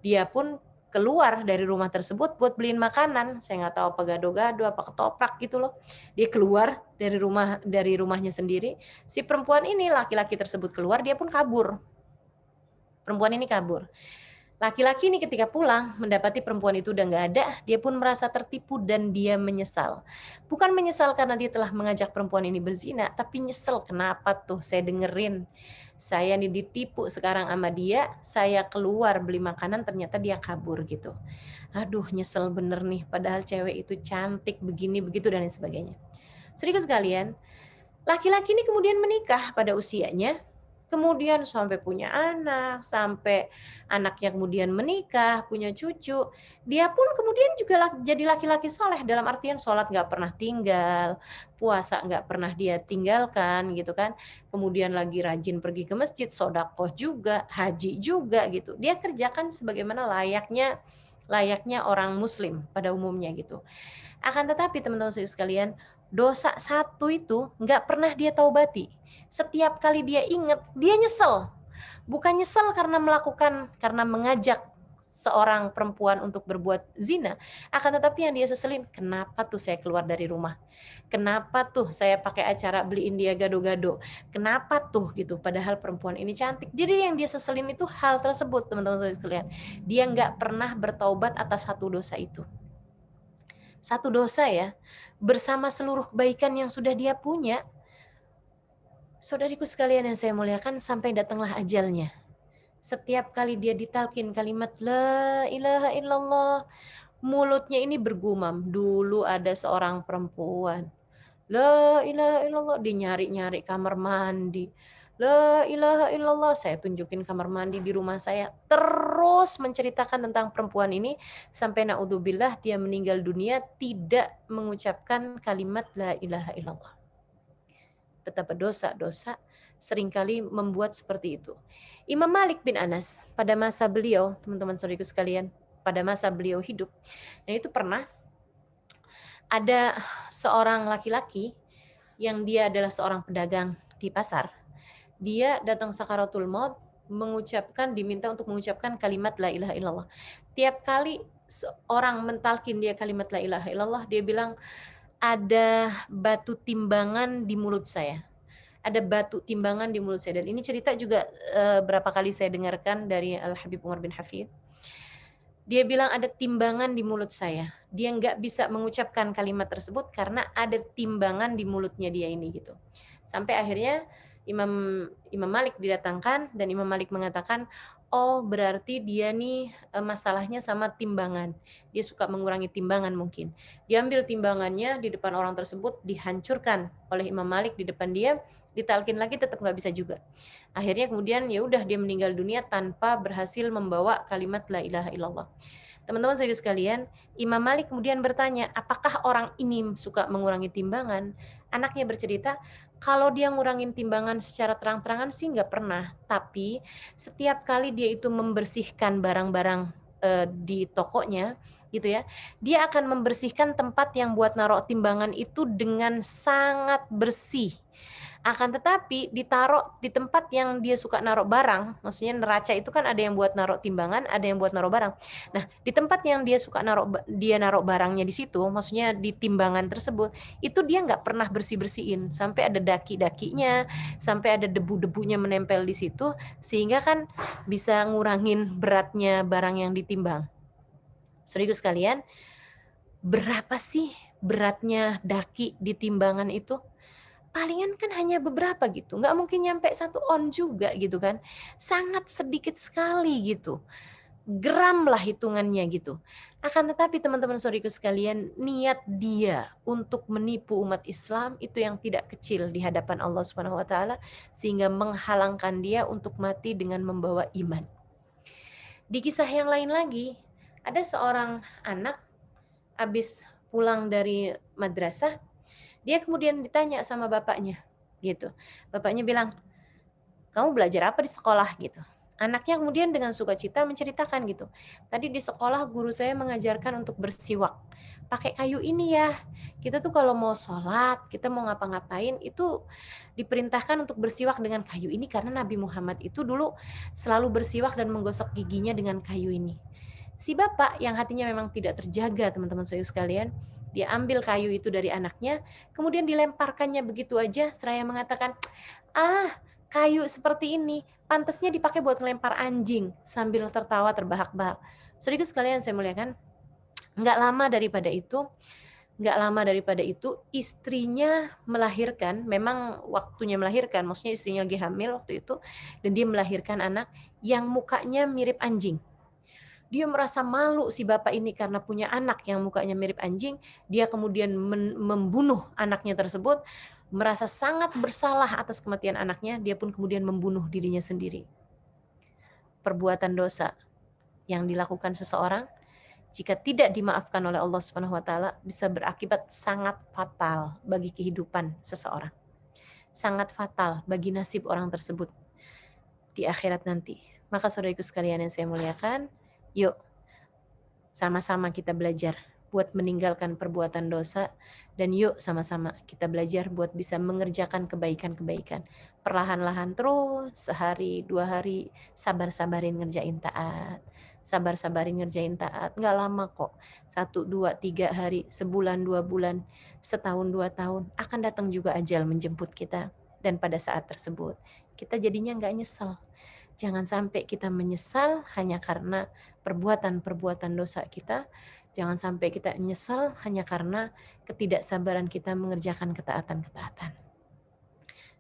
dia pun keluar dari rumah tersebut buat beliin makanan. Saya nggak tahu apa gado-gado, apa ketoprak gitu loh. Dia keluar dari rumahnya sendiri. Si perempuan ini, laki-laki tersebut keluar, dia pun kabur. Perempuan ini kabur. Laki-laki ini ketika pulang, mendapati perempuan itu udah nggak ada, dia pun merasa tertipu dan dia menyesal. Bukan menyesal karena dia telah mengajak perempuan ini berzina, tapi nyesel kenapa tuh saya dengerin. Saya nih ditipu sekarang sama dia, saya keluar beli makanan ternyata dia kabur gitu. Aduh nyesel bener nih, padahal cewek itu cantik begini begitu dan lain sebagainya. Saudaraku sekalian, laki-laki ini kemudian menikah pada usianya, kemudian sampai punya anak, sampai anaknya kemudian menikah, punya cucu. Dia pun kemudian juga jadi laki-laki soleh, dalam artian sholat nggak pernah tinggal, puasa nggak pernah dia tinggalkan gitu kan. Kemudian lagi rajin pergi ke masjid, sodakoh juga, haji juga gitu. Dia kerjakan sebagaimana layaknya orang muslim pada umumnya gitu. Akan tetapi teman-teman sekalian, dosa satu itu nggak pernah dia taubati. Setiap kali dia ingat, dia nyesel. Bukan nyesel karena mengajak seorang perempuan untuk berbuat zina, akan tetapi yang dia seselin, kenapa tuh saya keluar dari rumah? Kenapa tuh saya pakai acara beliin dia gado-gado? Kenapa tuh gitu? Padahal perempuan ini cantik. Jadi yang dia seselin itu hal tersebut, teman-teman sekalian. Dia nggak pernah bertaubat atas satu dosa itu. Satu dosa ya, bersama seluruh kebaikan yang sudah dia punya. Saudariku sekalian yang saya muliakan, sampai datanglah ajalnya. Setiap kali dia ditalkin kalimat la ilaha illallah, mulutnya ini bergumam. Dulu ada seorang perempuan, la ilaha illallah, dia nyari-nyari kamar mandi. La ilaha illallah, saya tunjukin kamar mandi di rumah saya. Terus menceritakan tentang perempuan ini sampai naudzubillah dia meninggal dunia tidak mengucapkan kalimat la ilaha illallah. Betapa dosa-dosa seringkali membuat seperti itu. Imam Malik bin Anas pada masa beliau, teman-teman saudariku sekalian, pada masa beliau hidup, dan itu pernah ada seorang laki-laki yang dia adalah seorang pedagang di pasar. Dia datang sakaratul maut diminta untuk mengucapkan kalimat la ilaha illallah. Tiap kali seorang mentalkin dia kalimat la ilaha illallah, dia bilang ada batu timbangan di mulut saya. Ada batu timbangan di mulut saya. Dan ini cerita juga berapa kali saya dengarkan dari Al Habib Umar bin Hafid. Dia bilang ada timbangan di mulut saya. Dia nggak bisa mengucapkan kalimat tersebut karena ada timbangan di mulutnya dia ini gitu. Sampai akhirnya Imam Malik didatangkan dan Imam Malik mengatakan, oh berarti dia nih masalahnya sama timbangan. Dia suka mengurangi timbangan mungkin. Diambil timbangannya di depan orang tersebut, dihancurkan oleh Imam Malik di depan dia, ditalkin lagi tetap nggak bisa juga. Akhirnya kemudian ya udah dia meninggal dunia tanpa berhasil membawa kalimat la ilaha illallah. Teman-teman saudara sekalian, Imam Malik kemudian bertanya, apakah orang ini suka mengurangi timbangan? Anaknya bercerita, kalau dia ngurangin timbangan secara terang-terangan sih nggak pernah. Tapi setiap kali dia itu membersihkan barang-barang di tokonya, gitu ya, dia akan membersihkan tempat yang buat naruh timbangan itu dengan sangat bersih. Akan tetapi ditaruh di tempat yang dia suka naruh barang, maksudnya neraca itu kan ada yang buat naruh timbangan, ada yang buat naruh barang. Nah, di tempat yang dia suka naruh barangnya di situ, maksudnya di timbangan tersebut, itu dia nggak pernah bersih-bersihin sampai ada daki-dakinya, sampai ada debu-debunya menempel di situ, sehingga kan bisa ngurangin beratnya barang yang ditimbang. Saudaraku sekalian, berapa sih beratnya daki di timbangan itu? Palingan kan hanya beberapa gitu, nggak mungkin nyampe 1 on juga gitu kan. Sangat sedikit sekali gitu, gram lah hitungannya gitu. Akan tetapi teman-teman saudaraku sekalian, niat dia untuk menipu umat Islam itu yang tidak kecil di hadapan Allah Subhanahu wa taala, sehingga menghalangkan dia untuk mati dengan membawa iman. Di kisah yang lain lagi, ada seorang anak habis pulang dari madrasah, dia kemudian ditanya sama bapaknya, gitu. Bapaknya bilang, "Kamu belajar apa di sekolah?" gitu. Anaknya kemudian dengan sukacita menceritakan gitu. "Tadi di sekolah guru saya mengajarkan untuk bersiwak. Pakai kayu ini ya. Kita tuh kalau mau sholat, kita mau ngapa-ngapain itu diperintahkan untuk bersiwak dengan kayu ini karena Nabi Muhammad itu dulu selalu bersiwak dan menggosok giginya dengan kayu ini." Si bapak yang hatinya memang tidak terjaga, teman-teman saya sekalian, dia ambil kayu itu dari anaknya, kemudian dilemparkannya begitu aja, seraya mengatakan, "Ah, kayu seperti ini pantasnya dipakai buat ngelempar anjing," sambil tertawa terbahak-bahak. Saudaraku sekalian saya muliakan, nggak lama daripada itu, istrinya melahirkan, memang waktunya melahirkan, maksudnya istrinya lagi hamil waktu itu, dan dia melahirkan anak yang mukanya mirip anjing. Dia merasa malu si bapak ini karena punya anak yang mukanya mirip anjing, dia kemudian membunuh anaknya tersebut, merasa sangat bersalah atas kematian anaknya, dia pun kemudian membunuh dirinya sendiri. Perbuatan dosa yang dilakukan seseorang jika tidak dimaafkan oleh Allah Subhanahu wa taala bisa berakibat sangat fatal bagi kehidupan seseorang. Sangat fatal bagi nasib orang tersebut di akhirat nanti. Maka saudaraku sekalian yang saya muliakan, yuk sama-sama kita belajar buat meninggalkan perbuatan dosa, dan yuk sama-sama kita belajar buat bisa mengerjakan kebaikan-kebaikan. Perlahan-lahan terus, sehari, 2 hari, sabar-sabarin ngerjain taat. Sabar-sabarin ngerjain taat, nggak lama kok. 1, 2, 3 hari, sebulan, 2 bulan, setahun, 2 tahun, akan datang juga ajal menjemput kita. Dan pada saat tersebut, kita jadinya nggak nyesel. Jangan sampai kita menyesal hanya karena perbuatan-perbuatan dosa kita. Jangan sampai kita menyesal hanya karena ketidaksabaran kita mengerjakan ketaatan-ketaatan.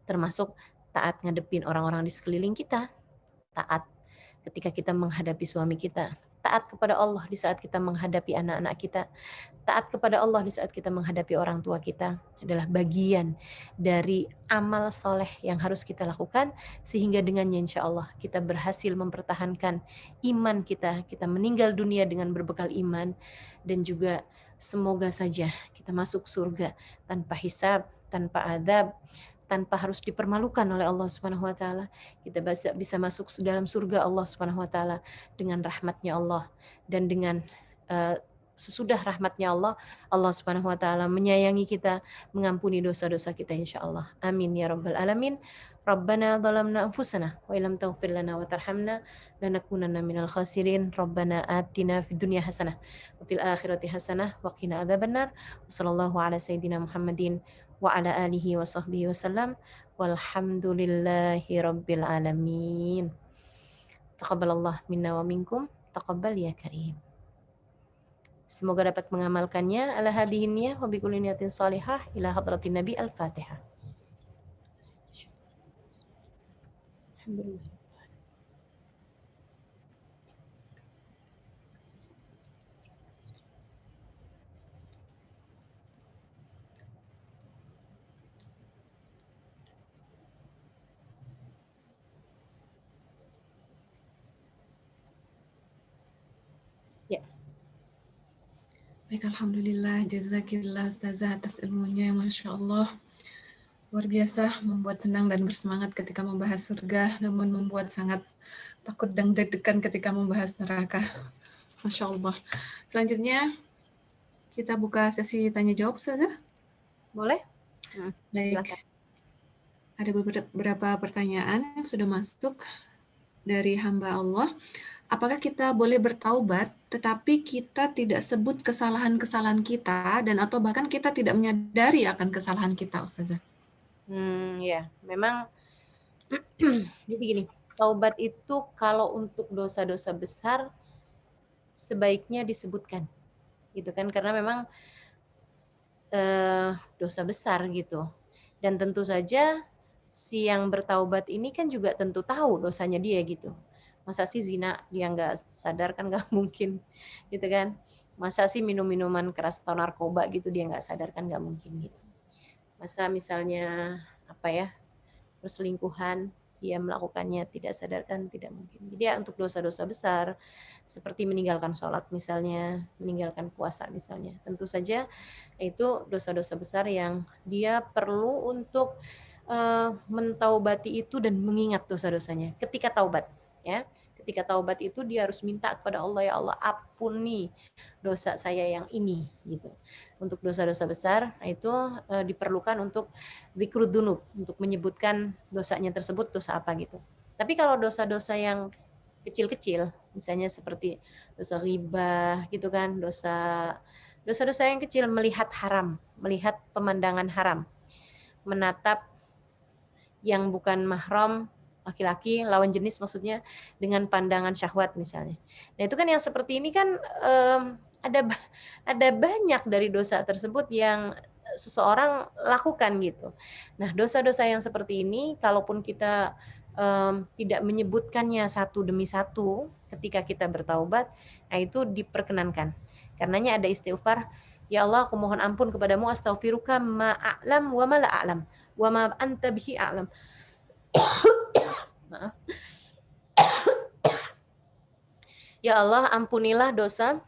Termasuk taat ngadepin orang-orang di sekeliling kita, taat ketika kita menghadapi suami kita, taat kepada Allah di saat kita menghadapi anak-anak kita, taat kepada Allah di saat kita menghadapi orang tua kita adalah bagian dari amal soleh yang harus kita lakukan, sehingga dengannya insya Allah kita berhasil mempertahankan iman kita, kita meninggal dunia dengan berbekal iman, dan juga semoga saja kita masuk surga tanpa hisab, tanpa adab, tanpa harus dipermalukan oleh Allah Subhanahu wa taala. Kita bisa masuk dalam surga Allah Subhanahu wa taala dengan rahmatnya Allah, dan dengan sesudah rahmatnya Allah, Allah Subhanahu wa taala menyayangi kita, mengampuni dosa-dosa kita insyaallah. Amin ya rabbal alamin. Rabbana zalamna anfusana wa illam taghfir lana wa tarhamna lanakunanna minal khasirin. Rabbana atina fid dunya hasanah wa fil akhirati hasanah wa qina adzabannar. Wassallallahu ala sayyidina Muhammadin wa ala alihi wa sahbihi wasallam. Walhamdulillahi rabbil alamin. Taqabbalallah minna wa minkum. Taqabbal ya karim. Semoga dapat mengamalkannya. Ala hadhihi niyyah wa bikulli niyatin salihah ila hadratin Nabi Al-Fatihah. Alhamdulillah. Ya. Baik, Alhamdulillah, jazakillah Ustazah atas ilmunya yang Masya Allah. Luar biasa, membuat senang dan bersemangat ketika membahas surga, namun membuat sangat takut dan deg-degan ketika membahas neraka. Masya Allah. Selanjutnya, kita buka sesi tanya jawab, Ustazah. Boleh? Baik, Silakan. ada beberapa pertanyaan yang sudah masuk dari hamba Allah. Apakah kita boleh bertaubat, tetapi kita tidak sebut kesalahan-kesalahan kita, dan atau bahkan kita tidak menyadari akan kesalahan kita, Ustazah? Ya, memang jadi gini, taubat itu kalau untuk dosa-dosa besar sebaiknya disebutkan, gitu kan? Karena memang dosa besar gitu. Dan tentu saja si yang bertaubat ini kan juga tentu tahu dosanya dia gitu. Masa sih zina dia nggak sadar, kan nggak mungkin, gitu kan? Masa sih minum minuman keras atau narkoba gitu dia nggak sadar, kan nggak mungkin gitu. Masa misalnya apa ya, perselingkuhan dia melakukannya tidak sadar, kan tidak mungkin. Jadi ya untuk dosa-dosa besar seperti meninggalkan sholat misalnya, meninggalkan puasa misalnya, tentu saja itu dosa-dosa besar yang dia perlu untuk mentaubati itu dan mengingat dosa-dosanya ketika taubat, ya. Ketika taubat itu dia harus minta kepada Allah, ya Allah ampuni dosa saya yang ini gitu. Untuk dosa-dosa besar itu diperlukan untuk dzikrudunub, untuk menyebutkan dosanya tersebut dosa apa gitu. Tapi kalau dosa-dosa yang kecil-kecil, misalnya seperti dosa riba gitu kan, dosa-dosa yang kecil, melihat haram, melihat pemandangan haram, menatap yang bukan mahram, laki-laki lawan jenis maksudnya, dengan pandangan syahwat misalnya. Nah itu kan yang seperti ini kan ada banyak dari dosa tersebut yang seseorang lakukan gitu. Nah dosa-dosa yang seperti ini kalaupun kita tidak menyebutkannya satu demi satu ketika kita bertaubat, nah itu diperkenankan. Karenanya ada istighfar, ya Allah aku mohon ampun kepadamu, astaghfiruka ma'a'lam wa ma la'a'lam wa ma anta bihi a'lam. Maaf. Ya Allah, ampunilah dosa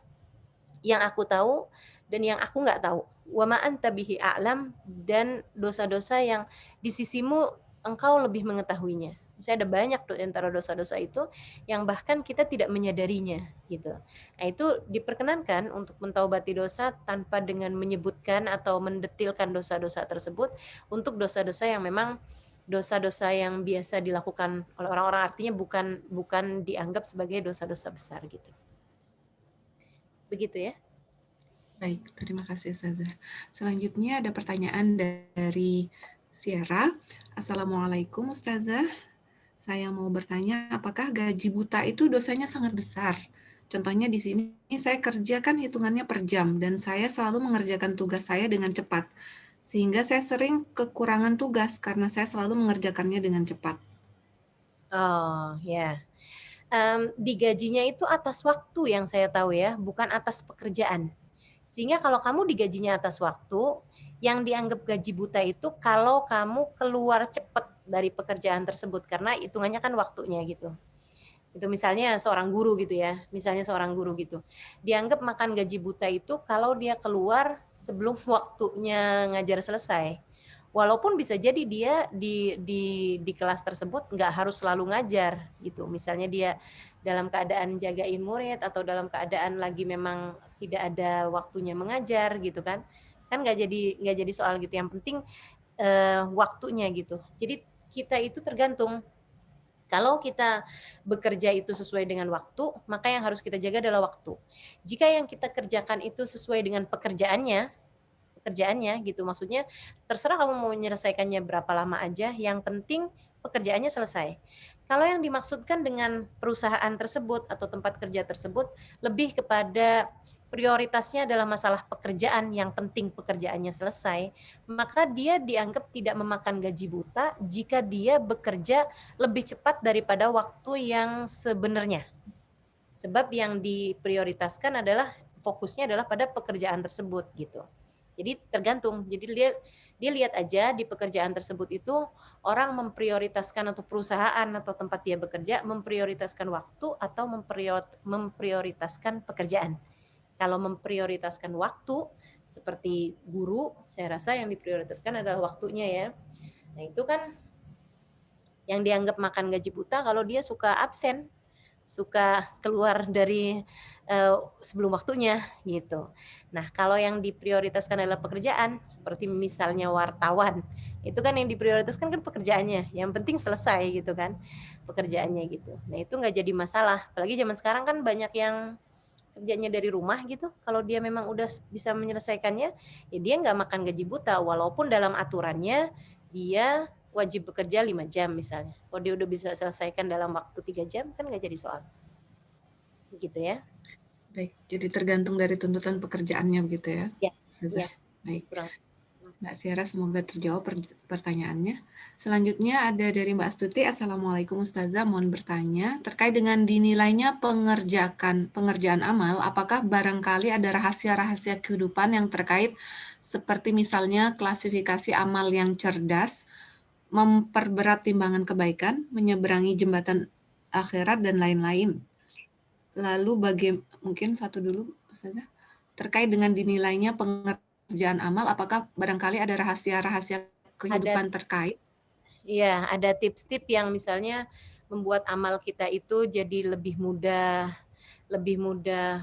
yang aku tahu dan yang aku nggak tahu. Wa ma anta bihi a'lam, dan dosa-dosa yang di sisimu engkau lebih mengetahuinya. Misalnya ada banyak tuh antara dosa-dosa itu yang bahkan kita tidak menyadarinya gitu. Nah, itu diperkenankan untuk mentaubati dosa tanpa dengan menyebutkan atau mendetilkan dosa-dosa tersebut untuk dosa-dosa yang memang dosa-dosa yang biasa dilakukan oleh orang-orang, artinya bukan dianggap sebagai dosa-dosa besar gitu. Begitu ya. Baik, terima kasih Ustazah. Selanjutnya ada pertanyaan dari Sierra. Assalamualaikum Ustazah. Saya mau bertanya, apakah gaji buta itu dosanya sangat besar? Contohnya di sini saya kerja kan hitungannya per jam dan saya selalu mengerjakan tugas saya dengan cepat. Sehingga saya sering kekurangan tugas karena saya selalu mengerjakannya dengan cepat. Oh ya, digajinya itu atas waktu yang saya tahu ya, bukan atas pekerjaan. Sehingga kalau kamu digajinya atas waktu, yang dianggap gaji buta itu kalau kamu keluar cepat dari pekerjaan tersebut karena hitungannya kan waktunya gitu. Itu misalnya seorang guru gitu ya, misalnya seorang guru gitu. Dianggap makan gaji buta itu kalau dia keluar sebelum waktunya ngajar selesai. Walaupun bisa jadi dia di kelas tersebut nggak harus selalu ngajar gitu. Misalnya dia dalam keadaan jagain murid atau dalam keadaan lagi memang tidak ada waktunya mengajar gitu kan. Kan nggak jadi soal gitu. Yang penting waktunya gitu. Jadi kita itu tergantung. Kalau kita bekerja itu sesuai dengan waktu, maka yang harus kita jaga adalah waktu. Jika yang kita kerjakan itu sesuai dengan pekerjaannya gitu, maksudnya terserah kamu mau menyelesaikannya berapa lama aja, yang penting pekerjaannya selesai. Kalau yang dimaksudkan dengan perusahaan tersebut atau tempat kerja tersebut lebih kepada prioritasnya adalah masalah pekerjaan, yang penting pekerjaannya selesai, maka dia dianggap tidak memakan gaji buta jika dia bekerja lebih cepat daripada waktu yang sebenarnya. Sebab yang diprioritaskan adalah fokusnya adalah pada pekerjaan tersebut gitu. Jadi tergantung. Jadi dia lihat aja di pekerjaan tersebut itu orang memprioritaskan, atau perusahaan atau tempat dia bekerja memprioritaskan waktu atau memprioritaskan pekerjaan. Kalau memprioritaskan waktu, seperti guru, saya rasa yang diprioritaskan adalah waktunya ya. Nah itu kan yang dianggap makan gaji buta kalau dia suka absen, suka keluar dari sebelum waktunya gitu. Nah, kalau yang diprioritaskan adalah pekerjaan, seperti misalnya wartawan, itu kan yang diprioritaskan kan pekerjaannya, yang penting selesai gitu kan, pekerjaannya gitu. Nah, itu nggak jadi masalah. Apalagi zaman sekarang kan banyak yang kerjanya dari rumah gitu. Kalau dia memang udah bisa menyelesaikannya, ya dia nggak makan gaji buta, walaupun dalam aturannya dia wajib bekerja 5 jam misalnya. Kalau dia udah bisa selesaikan dalam waktu 3 jam, kan nggak jadi soal. Gitu ya. Baik, jadi tergantung dari tuntutan pekerjaannya begitu ya, Ya, Ustazah. ya, Baik, kurang. Mbak Siara semoga terjawab pertanyaannya. Selanjutnya ada dari Mbak Astuti. Assalamualaikum Ustazah, mohon bertanya terkait dengan dinilainya pengerjaan amal, apakah barangkali ada rahasia-rahasia kehidupan yang terkait seperti misalnya klasifikasi amal yang cerdas, memperberat timbangan kebaikan, menyeberangi jembatan akhirat dan lain-lain. Lalu mungkin satu dulu Ustazah, terkait dengan dinilainya pengerjaan amal, apakah barangkali ada rahasia-rahasia Ada, kehidupan terkait? ya, ada tips-tips yang misalnya membuat amal kita itu jadi lebih mudah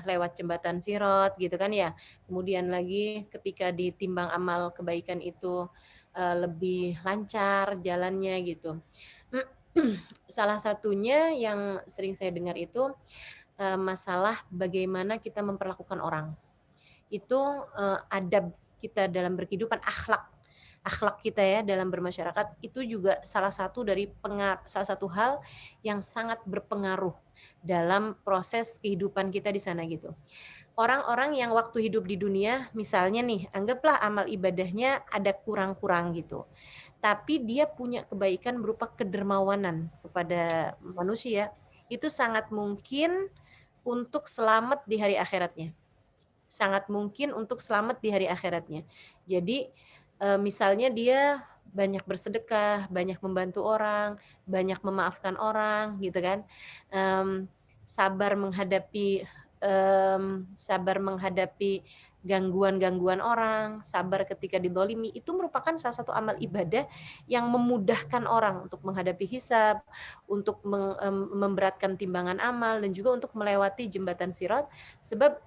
lewat jembatan sirot gitu kan ya. Kemudian lagi ketika ditimbang amal kebaikan itu lebih lancar jalannya gitu. Salah satunya yang sering saya dengar itu masalah bagaimana kita memperlakukan orang. Itu adab kita dalam berkehidupan, akhlak kita ya dalam bermasyarakat itu juga salah satu hal yang sangat berpengaruh dalam proses kehidupan kita di sana gitu. Orang-orang yang waktu hidup di dunia, misalnya nih, anggaplah amal ibadahnya ada kurang-kurang gitu. Tapi dia punya kebaikan berupa kedermawanan kepada manusia, itu sangat mungkin untuk selamat di hari akhiratnya. Sangat mungkin untuk selamat di hari akhiratnya. Jadi misalnya dia banyak bersedekah, banyak membantu orang, banyak memaafkan orang, gitu kan. Sabar menghadapi gangguan-gangguan orang, sabar ketika didolimi, itu merupakan salah satu amal ibadah yang memudahkan orang untuk menghadapi hisab, untuk memberatkan timbangan amal, dan juga untuk melewati jembatan sirat, sebab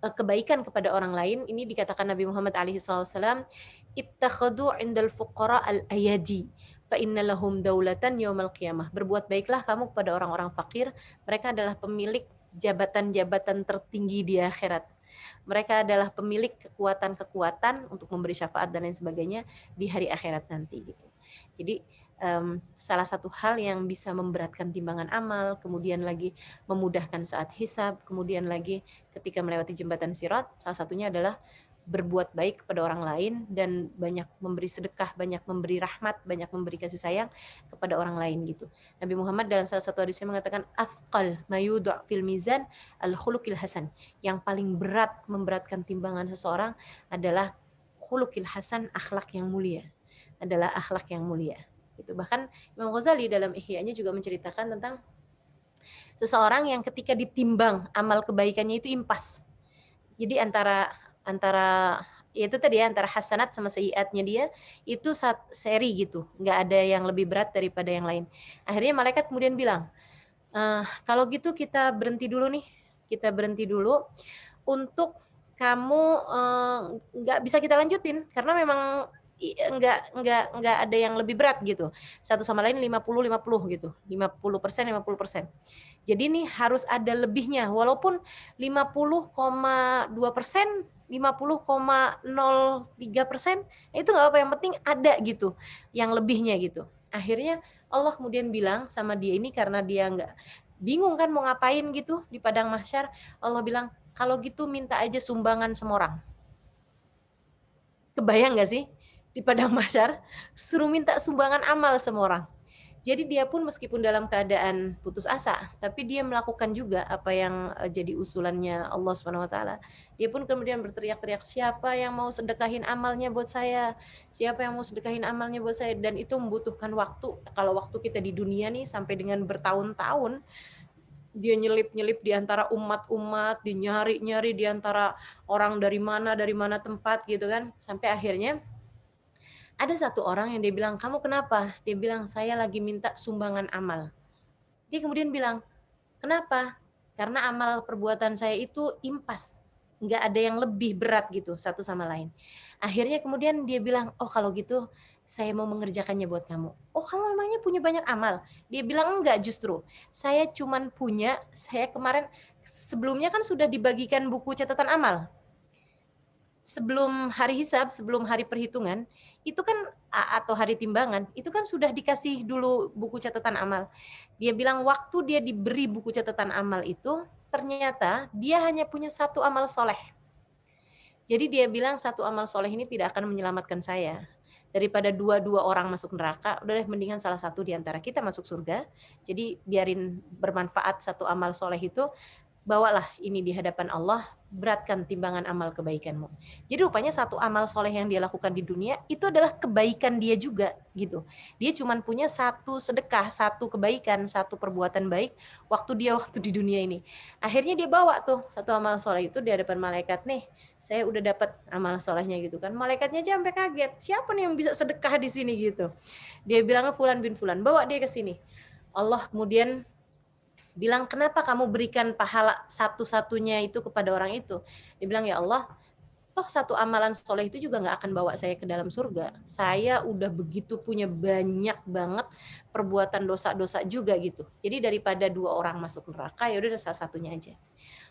kebaikan kepada orang lain ini dikatakan Nabi Muhammad SAW, ittakhadu indal fuqara al-ayadi fa inna lahum daulatan yaumal qiyamah. Berbuat baiklah kamu kepada orang-orang fakir, mereka adalah pemilik jabatan-jabatan tertinggi di akhirat. Mereka adalah pemilik kekuatan-kekuatan untuk memberi syafaat dan lain sebagainya di hari akhirat nanti gitu. Jadi salah satu hal yang bisa memberatkan timbangan amal, kemudian lagi memudahkan saat hisab, kemudian lagi ketika melewati jembatan sirat, salah satunya adalah berbuat baik kepada orang lain dan banyak memberi sedekah, banyak memberi rahmat, banyak memberi kasih sayang kepada orang lain gitu. Nabi Muhammad dalam salah satu hadisnya mengatakan afqal mayudha fil mizan al khuluqil hasan. Yang paling berat memberatkan timbangan seseorang adalah khuluqil hasan, akhlak yang mulia. Adalah akhlak yang mulia. Gitu. Bahkan Imam Ghazali dalam Ihya-nya juga menceritakan tentang seseorang yang ketika ditimbang amal kebaikannya itu impas. Jadi antara antara ya itu tadi ya, antara hasanat sama sayyiatnya dia itu seri gitu, nggak ada yang lebih berat daripada yang lain. Akhirnya malaikat kemudian bilang, kalau gitu kita berhenti dulu nih, kita berhenti dulu untuk kamu nggak bisa kita lanjutin karena memang nggak ada yang lebih berat gitu. Satu sama lain 50-50 gitu. 50%, 50%. Jadi ini harus ada lebihnya walaupun 50,2%, 50,03%, itu nggak apa, yang penting ada gitu yang lebihnya gitu. Akhirnya Allah kemudian bilang sama dia ini karena dia nggak bingung kan mau ngapain gitu di padang mahsyar, Allah bilang kalau gitu minta aja sumbangan semua orang. Kebayang nggak sih? Di padang mahsyar suruh minta sumbangan amal semua orang. Jadi dia pun meskipun dalam keadaan putus asa, tapi dia melakukan juga apa yang jadi usulannya Allah Subhanahu wa taala. Dia pun kemudian berteriak-teriak, "Siapa yang mau sedekahin amalnya buat saya? Siapa yang mau sedekahin amalnya buat saya?" Dan itu membutuhkan waktu. Kalau waktu kita di dunia nih sampai dengan bertahun-tahun, Dia nyelip-nyelip di antara umat-umat, nyari-nyari di antara orang dari mana tempat gitu kan. Sampai akhirnya ada satu orang yang dia bilang, "Kamu kenapa?" Dia bilang, "Saya lagi minta sumbangan amal." Dia kemudian bilang, "Kenapa?" "Karena amal perbuatan saya itu impas, nggak ada yang lebih berat gitu satu sama lain." Akhirnya kemudian dia bilang, "Oh kalau gitu saya mau mengerjakannya buat kamu." "Oh kamu emangnya punya banyak amal?" Dia bilang, "Enggak justru, saya cuman punya, saya kemarin sebelumnya kan sudah dibagikan buku catatan amal. Sebelum hari hisab, sebelum hari perhitungan, itu kan atau hari timbangan, itu kan sudah dikasih dulu buku catatan amal." Dia bilang waktu dia diberi buku catatan amal itu, ternyata dia hanya punya satu amal soleh. Jadi dia bilang satu amal soleh ini tidak akan menyelamatkan saya. Daripada dua-dua orang masuk neraka, udah deh mendingan salah satu di antara kita masuk surga. Jadi biarin bermanfaat satu amal soleh itu, bawalah ini di hadapan Allah, beratkan timbangan amal kebaikanmu. Jadi rupanya satu amal soleh yang dia lakukan di dunia itu adalah kebaikan dia juga gitu. Dia cuma punya satu sedekah, satu kebaikan, satu perbuatan baik waktu di dunia ini. Akhirnya dia bawa tuh satu amal soleh itu di hadapan malaikat, nih saya udah dapat amal solehnya gitu kan. Malaikatnya aja sampai kaget, siapa nih yang bisa sedekah di sini gitu. Dia bilang Fulan bin Fulan, bawa dia ke sini. Allah kemudian bilang, "Kenapa kamu berikan pahala satu-satunya itu kepada orang itu?" Dia bilang, "Ya Allah, toh satu amalan soleh itu juga nggak akan bawa saya ke dalam surga. Saya udah begitu punya banyak banget perbuatan dosa-dosa juga gitu. Jadi daripada dua orang masuk neraka, ya udah salah satunya aja."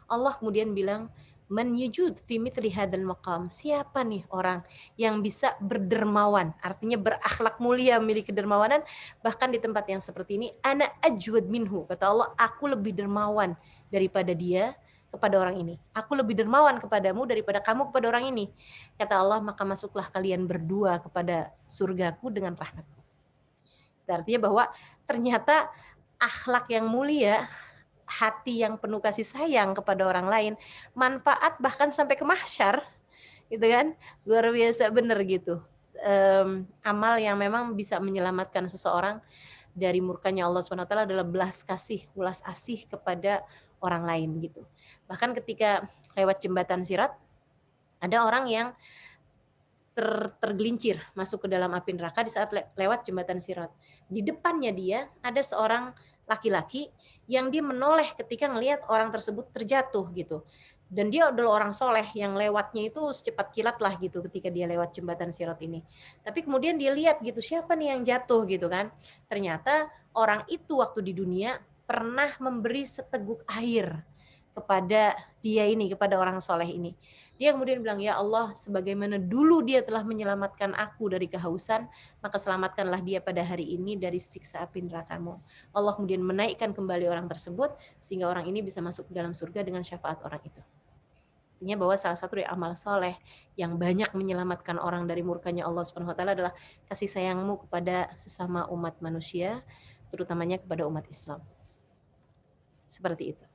Allah kemudian bilang, "Man yujud fi mithli hadzal maqam." Siapa nih orang yang bisa berdermawan, artinya berakhlak mulia, memiliki kedermawanan bahkan di tempat yang seperti ini, ana ajwad minhu. Kata Allah, aku lebih dermawan daripada dia kepada orang ini. Aku lebih dermawan kepadamu daripada kamu kepada orang ini. Kata Allah, maka masuklah kalian berdua kepada surgaku dengan rahmatku. Artinya bahwa ternyata akhlak yang mulia, hati yang penuh kasih sayang kepada orang lain, manfaat bahkan sampai ke mahsyar, gitu kan, luar biasa bener gitu. Amal yang memang bisa menyelamatkan seseorang dari murkanya Allah SWT adalah belas kasih, ulas asih kepada orang lain gitu. Bahkan ketika lewat jembatan Sirat, ada orang yang tergelincir masuk ke dalam api neraka di saat lewat jembatan Sirat. Di depannya dia ada seorang laki-laki yang dia menoleh ketika ngelihat orang tersebut terjatuh gitu. Dan dia adalah orang soleh yang lewatnya itu secepat kilat lah gitu ketika dia lewat jembatan Sirat ini. Tapi kemudian dia lihat gitu, siapa nih yang jatuh gitu kan. Ternyata orang itu waktu di dunia pernah memberi seteguk air kepada dia ini, kepada orang soleh ini. Dia kemudian bilang, "Ya Allah, sebagaimana dulu dia telah menyelamatkan aku dari kehausan, maka selamatkanlah dia pada hari ini dari siksa api neraka-Mu." Allah kemudian menaikkan kembali orang tersebut, sehingga orang ini bisa masuk ke dalam surga dengan syafaat orang itu. Artinya bahwa salah satu dari amal soleh yang banyak menyelamatkan orang dari murkanya Allah Subhanahu wa taala adalah kasih sayangmu kepada sesama umat manusia, terutamanya kepada umat Islam. Seperti itu.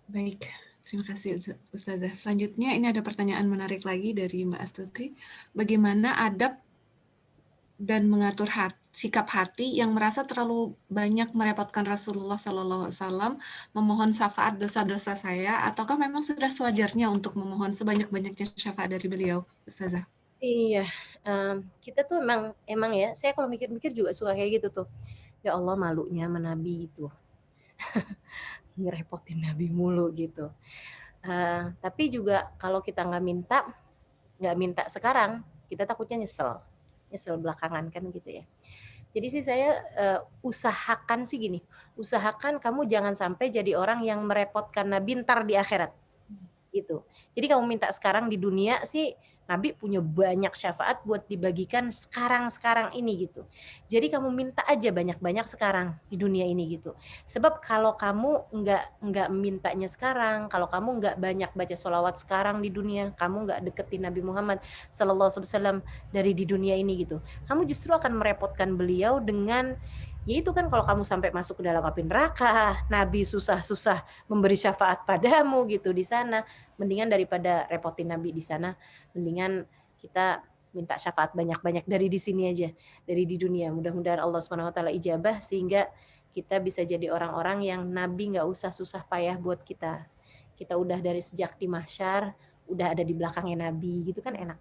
Baik, terima kasih Ustazah. Selanjutnya ini ada pertanyaan menarik lagi dari Mbak Astuti. Bagaimana adab dan mengatur sikap hati yang merasa terlalu banyak merepotkan Rasulullah SAW, memohon syafaat dosa-dosa saya, ataukah memang sudah sewajarnya untuk memohon sebanyak-banyaknya syafaat dari beliau, Ustazah? Iya, kita tuh emang ya, saya kalau mikir-mikir juga suka kayak gitu tuh. Ya Allah malunya sama Nabi itu, ngerepotin Nabi mulu gitu. Tapi juga kalau kita nggak minta sekarang, kita takutnya nyesel belakangan kan gitu ya. Jadi sih saya usahakan sih gini, usahakan kamu jangan sampai jadi orang yang merepotkan Nabi entar di akhirat. Gitu. Jadi kamu minta sekarang di dunia sih, Nabi punya banyak syafaat buat dibagikan sekarang-sekarang ini gitu. Jadi kamu minta aja banyak-banyak sekarang di dunia ini gitu. Sebab kalau kamu nggak mintanya sekarang, kalau kamu nggak banyak baca sholawat sekarang di dunia, kamu nggak deketin Nabi Muhammad Sallallahu Alaihi Wasallam dari di dunia ini gitu, kamu justru akan merepotkan beliau dengan ya itu kan kalau kamu sampai masuk ke dalam api neraka, Nabi susah-susah memberi syafaat padamu gitu di sana. Mendingan daripada repotin Nabi di sana, mendingan kita minta syafaat banyak-banyak dari di sini aja, dari di dunia. Mudah-mudahan Allah Subhanahu wa taala ijabah sehingga kita bisa jadi orang-orang yang Nabi nggak usah susah payah buat kita. Kita udah dari sejak di mahsyar, udah ada di belakangnya Nabi, gitu kan enak.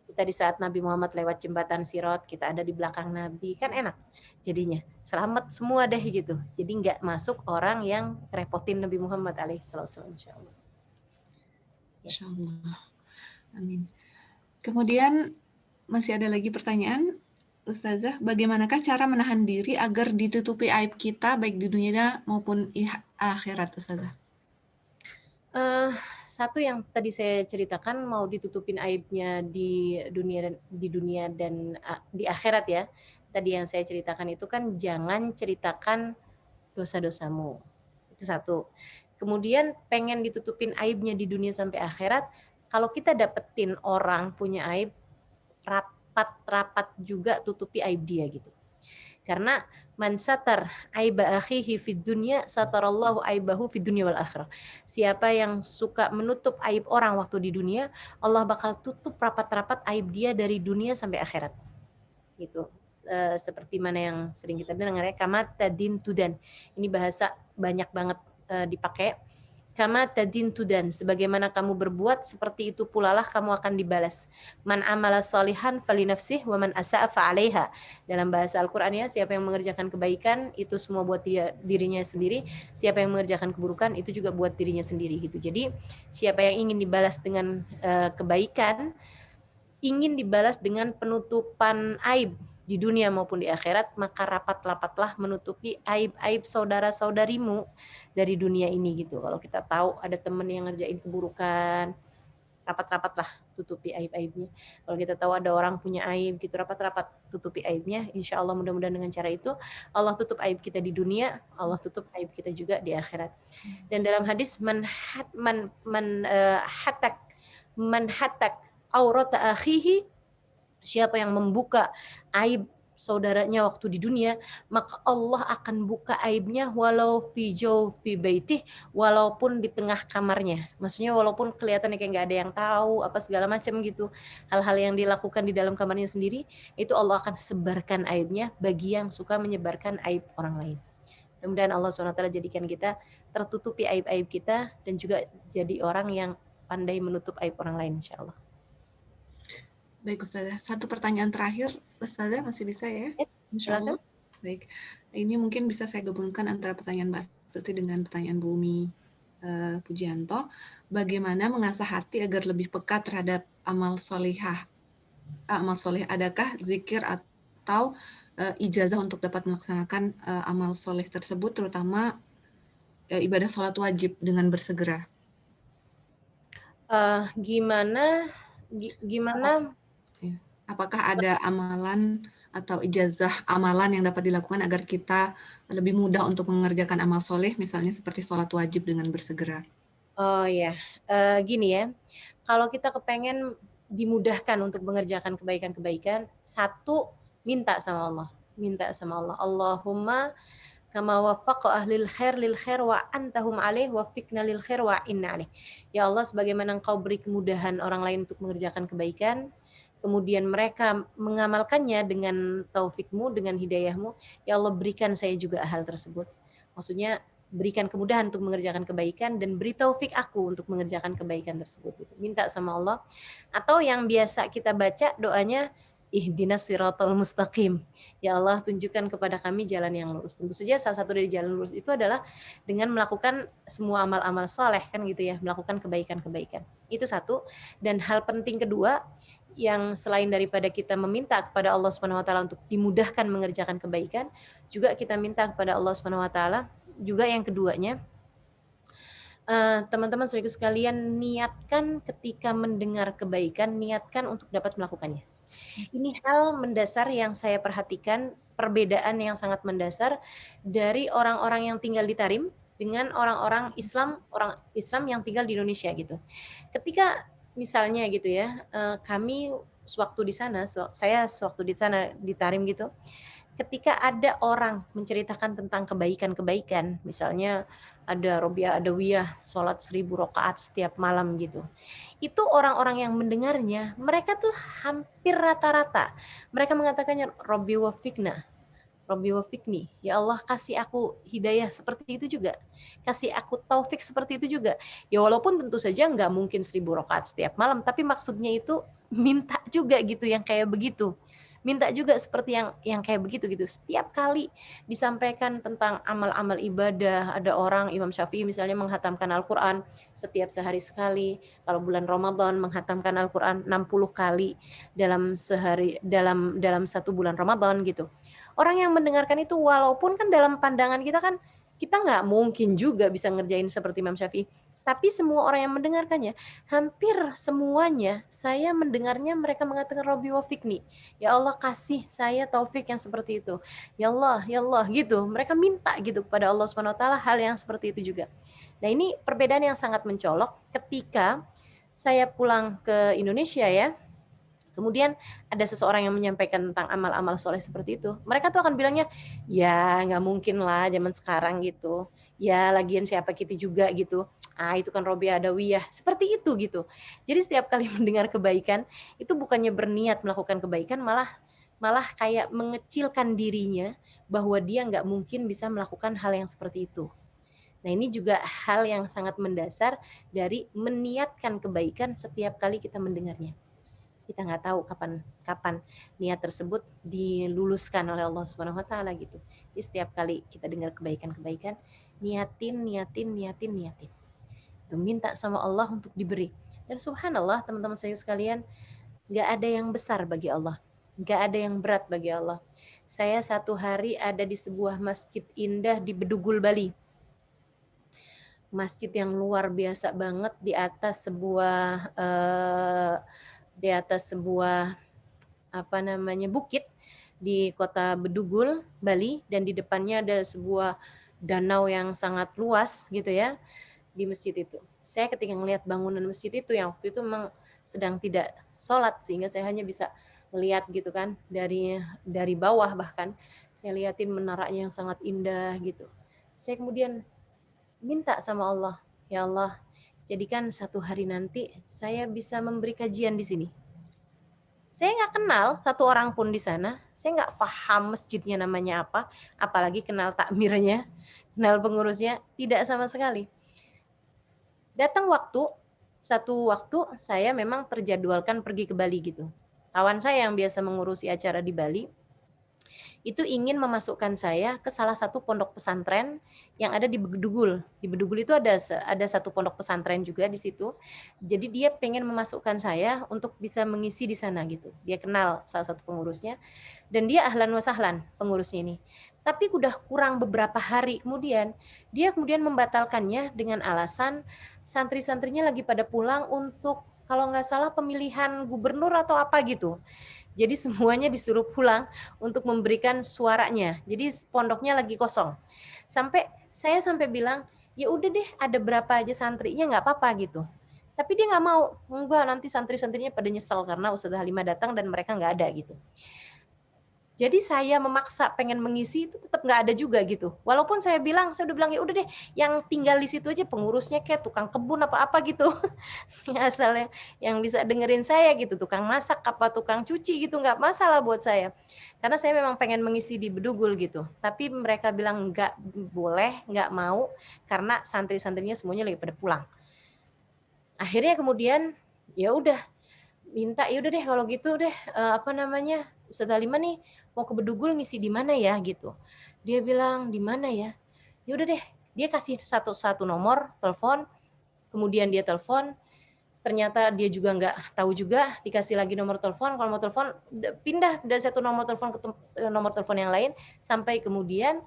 Kita di saat Nabi Muhammad lewat jembatan Sirat, kita ada di belakang Nabi, kan enak jadinya. Selamat semua deh gitu. Jadi nggak masuk orang yang repotin Nabi Muhammad alaihissalam, insyaallah. Ya. Insyaallah. Amin. Kemudian masih ada lagi pertanyaan, Ustazah, bagaimanakah cara menahan diri agar ditutupi aib kita baik di dunia maupun akhirat, Ustazah? Satu yang tadi saya ceritakan, mau ditutupin aibnya di dunia dan di akhirat ya. Tadi yang saya ceritakan itu kan jangan ceritakan dosa-dosamu. Itu satu. Kemudian pengen ditutupin aibnya di dunia sampai akhirat, kalau kita dapetin orang punya aib, rapat-rapat juga tutupi aib dia gitu. Karena man satar aiba akhihi fid dunya satarallahu aibahu fid dunya wal akhirah. Siapa yang suka menutup aib orang waktu di dunia, Allah bakal tutup rapat-rapat aib dia dari dunia sampai akhirat. Gitu. Seperti mana yang sering kita dengar ya, kama tadin tudan. Ini bahasa banyak banget dipakai. Kama tadin tudan, sebagaimana kamu berbuat seperti itu pula lah kamu akan dibalas. Man amala salihan falinafsih wa man asa'a fa'alaiha. Dalam bahasa Al-Qur'an ya, siapa yang mengerjakan kebaikan itu semua buat dirinya sendiri, siapa yang mengerjakan keburukan itu juga buat dirinya sendiri gitu. Jadi siapa yang ingin dibalas dengan kebaikan, ingin dibalas dengan penutupan aib di dunia maupun di akhirat, maka rapat-rapatlah menutupi aib-aib saudara-saudarimu dari dunia ini gitu. Kalau kita tahu ada teman yang ngerjain keburukan, rapat-rapatlah tutupi aib-aibnya. Kalau kita tahu ada orang punya aib gitu, rapat-rapat tutupi aibnya. Insya Allah mudah-mudahan dengan cara itu Allah tutup aib kita di dunia, Allah tutup aib kita juga di akhirat. Dan dalam hadis man hatak aurata akhihi, siapa yang membuka aib saudaranya waktu di dunia, maka Allah akan buka aibnya walau fi jawfi baitih, walaupun di tengah kamarnya. Maksudnya walaupun kelihatannya kayak nggak ada yang tahu apa segala macam gitu. Hal-hal yang dilakukan di dalam kamarnya sendiri, itu Allah akan sebarkan aibnya bagi yang suka menyebarkan aib orang lain. Mudah-mudahan Allah SWT jadikan kita tertutupi aib-aib kita dan juga jadi orang yang pandai menutup aib orang lain, insya Allah. Baik, Ustazah. Satu pertanyaan terakhir, Ustazah masih bisa ya? Insya Allah. Baik. Ini mungkin bisa saya gabungkan antara pertanyaan Mbak Astuti dengan pertanyaan Bu Umi Pujianto. Bagaimana mengasah hati agar lebih peka terhadap amal solihah? Amal soleh, adakah zikir atau ijazah untuk dapat melaksanakan amal soleh tersebut, terutama ibadah sholat wajib dengan bersegera? Gimana? Apakah ada amalan atau ijazah amalan yang dapat dilakukan agar kita lebih mudah untuk mengerjakan amal soleh, misalnya seperti sholat wajib dengan bersegera? Oh ya, gini ya, kalau kita kepengen dimudahkan untuk mengerjakan kebaikan-kebaikan, satu, minta sama Allah. Allahumma kama waffaqa ahlil khair lil khair wa antahum alaih waffiqna lil khair wa inna alaih. Ya Allah, sebagaimana Engkau beri kemudahan orang lain untuk mengerjakan kebaikan, kemudian mereka mengamalkannya dengan taufikmu, dengan hidayahmu, ya Allah berikan saya juga hal tersebut. Maksudnya berikan kemudahan untuk mengerjakan kebaikan dan beri taufik aku untuk mengerjakan kebaikan tersebut. Minta sama Allah. Atau yang biasa kita baca doanya, ihdinas siratal mustaqim. Ya Allah, tunjukkan kepada kami jalan yang lurus. Tentu saja salah satu dari jalan lurus itu adalah dengan melakukan semua amal-amal soleh kan gitu ya, melakukan kebaikan-kebaikan. Itu satu. Dan hal penting kedua, yang selain daripada kita meminta kepada Allah Subhanahu wa taala untuk dimudahkan mengerjakan kebaikan, juga kita minta kepada Allah Subhanahu wa taala juga yang keduanya, teman-teman saudaraku sekalian, niatkan ketika mendengar kebaikan, niatkan untuk dapat melakukannya. Ini hal mendasar yang saya perhatikan, perbedaan yang sangat mendasar dari orang-orang yang tinggal di Tarim dengan orang Islam yang tinggal di Indonesia gitu. Ketika misalnya gitu ya, kami sewaktu di sana, saya sewaktu di sana di Tarim gitu, ketika ada orang menceritakan tentang kebaikan-kebaikan, misalnya ada Robiah Adawiyah, sholat 1000 rakaat setiap malam gitu. Itu orang-orang yang mendengarnya, mereka tuh hampir rata-rata. Mereka mengatakannya, Robbi wafikna, Rabbi wafikni, ya Allah kasih aku hidayah seperti itu juga, kasih aku taufik seperti itu juga. Ya walaupun tentu saja nggak mungkin 1000 rakaat setiap malam, tapi maksudnya itu minta juga gitu yang kayak begitu. Minta juga seperti yang kayak begitu gitu. Setiap kali disampaikan tentang amal-amal ibadah, ada orang Imam Syafi'i misalnya menghatamkan Al-Qur'an setiap sehari sekali. Kalau bulan Ramadan menghatamkan Al-Qur'an 60 kali dalam sehari, dalam satu bulan Ramadan gitu. Orang yang mendengarkan itu walaupun kan dalam pandangan kita kan kita nggak mungkin juga bisa ngerjain seperti Imam Syafi'i. Tapi semua orang yang mendengarkannya, hampir semuanya saya mendengarnya mereka mengatakan Rabbi wafikni. Ya Allah kasih saya taufik yang seperti itu. Ya Allah gitu. Mereka minta gitu kepada Allah Subhanahu wa taala hal yang seperti itu juga. Nah, ini perbedaan yang sangat mencolok ketika saya pulang ke Indonesia ya. Kemudian ada seseorang yang menyampaikan tentang amal-amal soleh seperti itu. Mereka tuh akan bilangnya, ya nggak mungkin lah zaman sekarang gitu. Ya lagian siapa kita juga gitu. Ah itu kan Robi Adawiyah. Seperti itu gitu. Jadi setiap kali mendengar kebaikan, itu bukannya berniat melakukan kebaikan, malah malah kayak mengecilkan dirinya bahwa dia nggak mungkin bisa melakukan hal yang seperti itu. Nah ini juga hal yang sangat mendasar dari meniatkan kebaikan setiap kali kita mendengarnya. Kita nggak tahu kapan kapan niat tersebut diluluskan oleh Allah Subhanahu wa taala gitu. Jadi setiap kali kita dengar kebaikan-kebaikan, niatin, niatin, niatin, niatin. Tuh, minta sama Allah untuk diberi. Dan subhanallah teman-teman saya sekalian, nggak ada yang besar bagi Allah. Nggak ada yang berat bagi Allah. Saya satu hari ada di sebuah masjid indah di Bedugul, Bali. Masjid yang luar biasa banget di atas sebuah apa namanya bukit di kota Bedugul, Bali, dan di depannya ada sebuah danau yang sangat luas gitu ya di masjid itu. Saya ketika melihat bangunan masjid itu yang waktu itu memang sedang tidak sholat sehingga saya hanya bisa melihat gitu kan dari bawah, bahkan saya liatin menaranya yang sangat indah gitu. Saya kemudian minta sama Allah, ya Allah, jadikan satu hari nanti saya bisa memberi kajian di sini. Saya nggak kenal satu orang pun di sana. Saya nggak paham masjidnya namanya apa, apalagi kenal takmirnya, kenal pengurusnya, tidak sama sekali. Datang satu waktu saya memang terjadwalkan pergi ke Bali gitu. Kawan saya yang biasa mengurusi acara di Bali, itu ingin memasukkan saya ke salah satu pondok pesantren yang ada di Bedugul. Di Bedugul itu ada satu pondok pesantren juga di situ. Jadi dia pengen memasukkan saya untuk bisa mengisi di sana gitu. Dia kenal salah satu pengurusnya dan dia ahlan wa sahlan pengurusnya ini. Tapi udah kurang beberapa hari kemudian, dia kemudian membatalkannya dengan alasan santri-santrinya lagi pada pulang untuk kalau nggak salah pemilihan gubernur atau apa gitu. Jadi semuanya disuruh pulang untuk memberikan suaranya. Jadi pondoknya lagi kosong. Sampai bilang, ya udah deh ada berapa aja santrinya nggak apa-apa gitu. Tapi dia nggak mau, enggak nanti santri-santrinya pada nyesel karena Ustazah Halimah datang dan mereka nggak ada gitu. Jadi saya memaksa pengen mengisi itu tetap nggak ada juga gitu. Walaupun saya udah bilang ya udah deh, yang tinggal di situ aja pengurusnya kayak tukang kebun apa-apa gitu. Asalnya yang bisa dengerin saya gitu, tukang masak apa tukang cuci gitu nggak masalah buat saya. Karena saya memang pengen mengisi di Bedugul gitu. Tapi mereka bilang nggak boleh, nggak mau karena santri-santrinya semuanya lagi pada pulang. Akhirnya kemudian ya udah minta ya udah deh kalau gitu deh Ustaz Halimah nih mau ke Bedugul ngisi di mana ya gitu. Dia bilang di mana ya? Ya udah deh, dia kasih satu nomor telepon, kemudian dia telepon, ternyata dia juga nggak tahu juga, dikasih lagi nomor telepon, kalau mau telepon pindah dari satu nomor telepon ke nomor telepon yang lain, sampai kemudian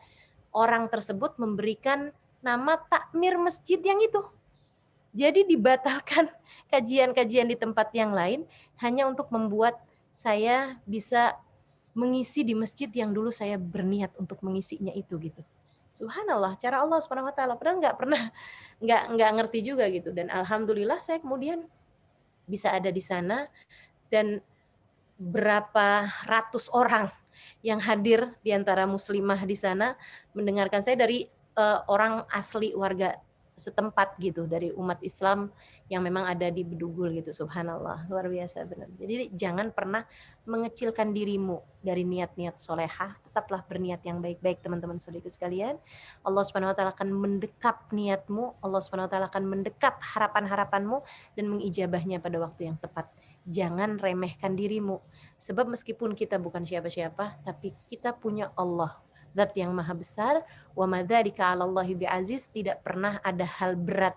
orang tersebut memberikan nama takmir masjid yang itu. Jadi dibatalkan kajian-kajian di tempat yang lain hanya untuk membuat saya bisa mengisi di masjid yang dulu saya berniat untuk mengisinya itu gitu. Subhanallah, cara Allah Subhanahu wa taala padahal nggak ngerti juga gitu dan alhamdulillah saya kemudian bisa ada di sana dan berapa ratus orang yang hadir di antara muslimah di sana mendengarkan saya dari orang asli warga setempat gitu dari umat Islam yang memang ada di Bedugul gitu. Subhanallah, luar biasa benar. Jadi jangan pernah mengecilkan dirimu dari niat-niat solehah. Tetaplah berniat yang baik-baik teman-teman saudara sekalian. Allah Subhanahu wa taala akan mendekap niatmu, Allah Subhanahu wa taala akan mendekap harapan-harapanmu dan mengijabahnya pada waktu yang tepat. Jangan remehkan dirimu. Sebab meskipun kita bukan siapa-siapa, tapi kita punya Allah, Zat yang maha besar. Wa madzalika 'alallahi bi'aziz, tidak pernah ada hal berat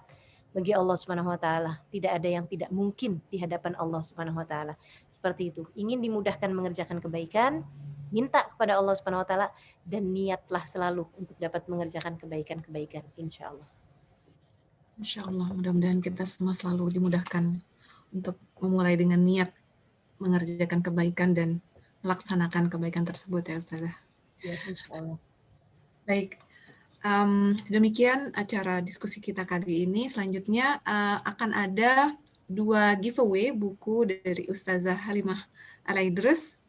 bagi Allah Subhanahu wa taala. Tidak ada yang tidak mungkin di hadapan Allah Subhanahu wa taala. Seperti itu. Ingin dimudahkan mengerjakan kebaikan, minta kepada Allah Subhanahu wa taala dan niatlah selalu untuk dapat mengerjakan kebaikan-kebaikan insyaallah. Insya Allah, mudah-mudahan kita semua selalu dimudahkan untuk memulai dengan niat mengerjakan kebaikan dan melaksanakan kebaikan tersebut ya Ustazah. Ya, insyaallah. Baik, demikian acara diskusi kita kali ini. Selanjutnya akan ada 2 giveaway buku dari Ustazah Halimah Alaidrus.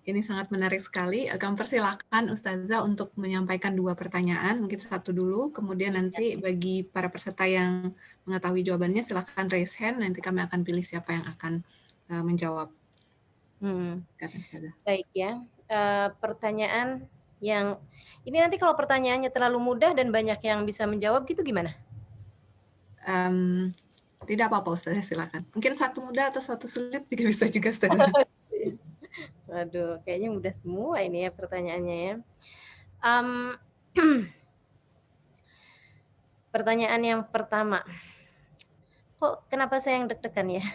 Ini sangat menarik sekali. Kami persilakan Ustazah untuk menyampaikan 2 pertanyaan, mungkin satu dulu, kemudian nanti bagi para peserta yang mengetahui jawabannya silakan raise hand, nanti kami akan pilih siapa yang akan menjawab. Baik ya. Pertanyaan yang ini nanti kalau pertanyaannya terlalu mudah dan banyak yang bisa menjawab gitu gimana? Tidak apa-apa Ustazah, silakan. Mungkin satu mudah atau satu sulit juga bisa juga Ustazah. Waduh, kayaknya mudah semua ini ya pertanyaannya ya. Pertanyaan yang pertama. Kok kenapa saya yang deg-degan ya?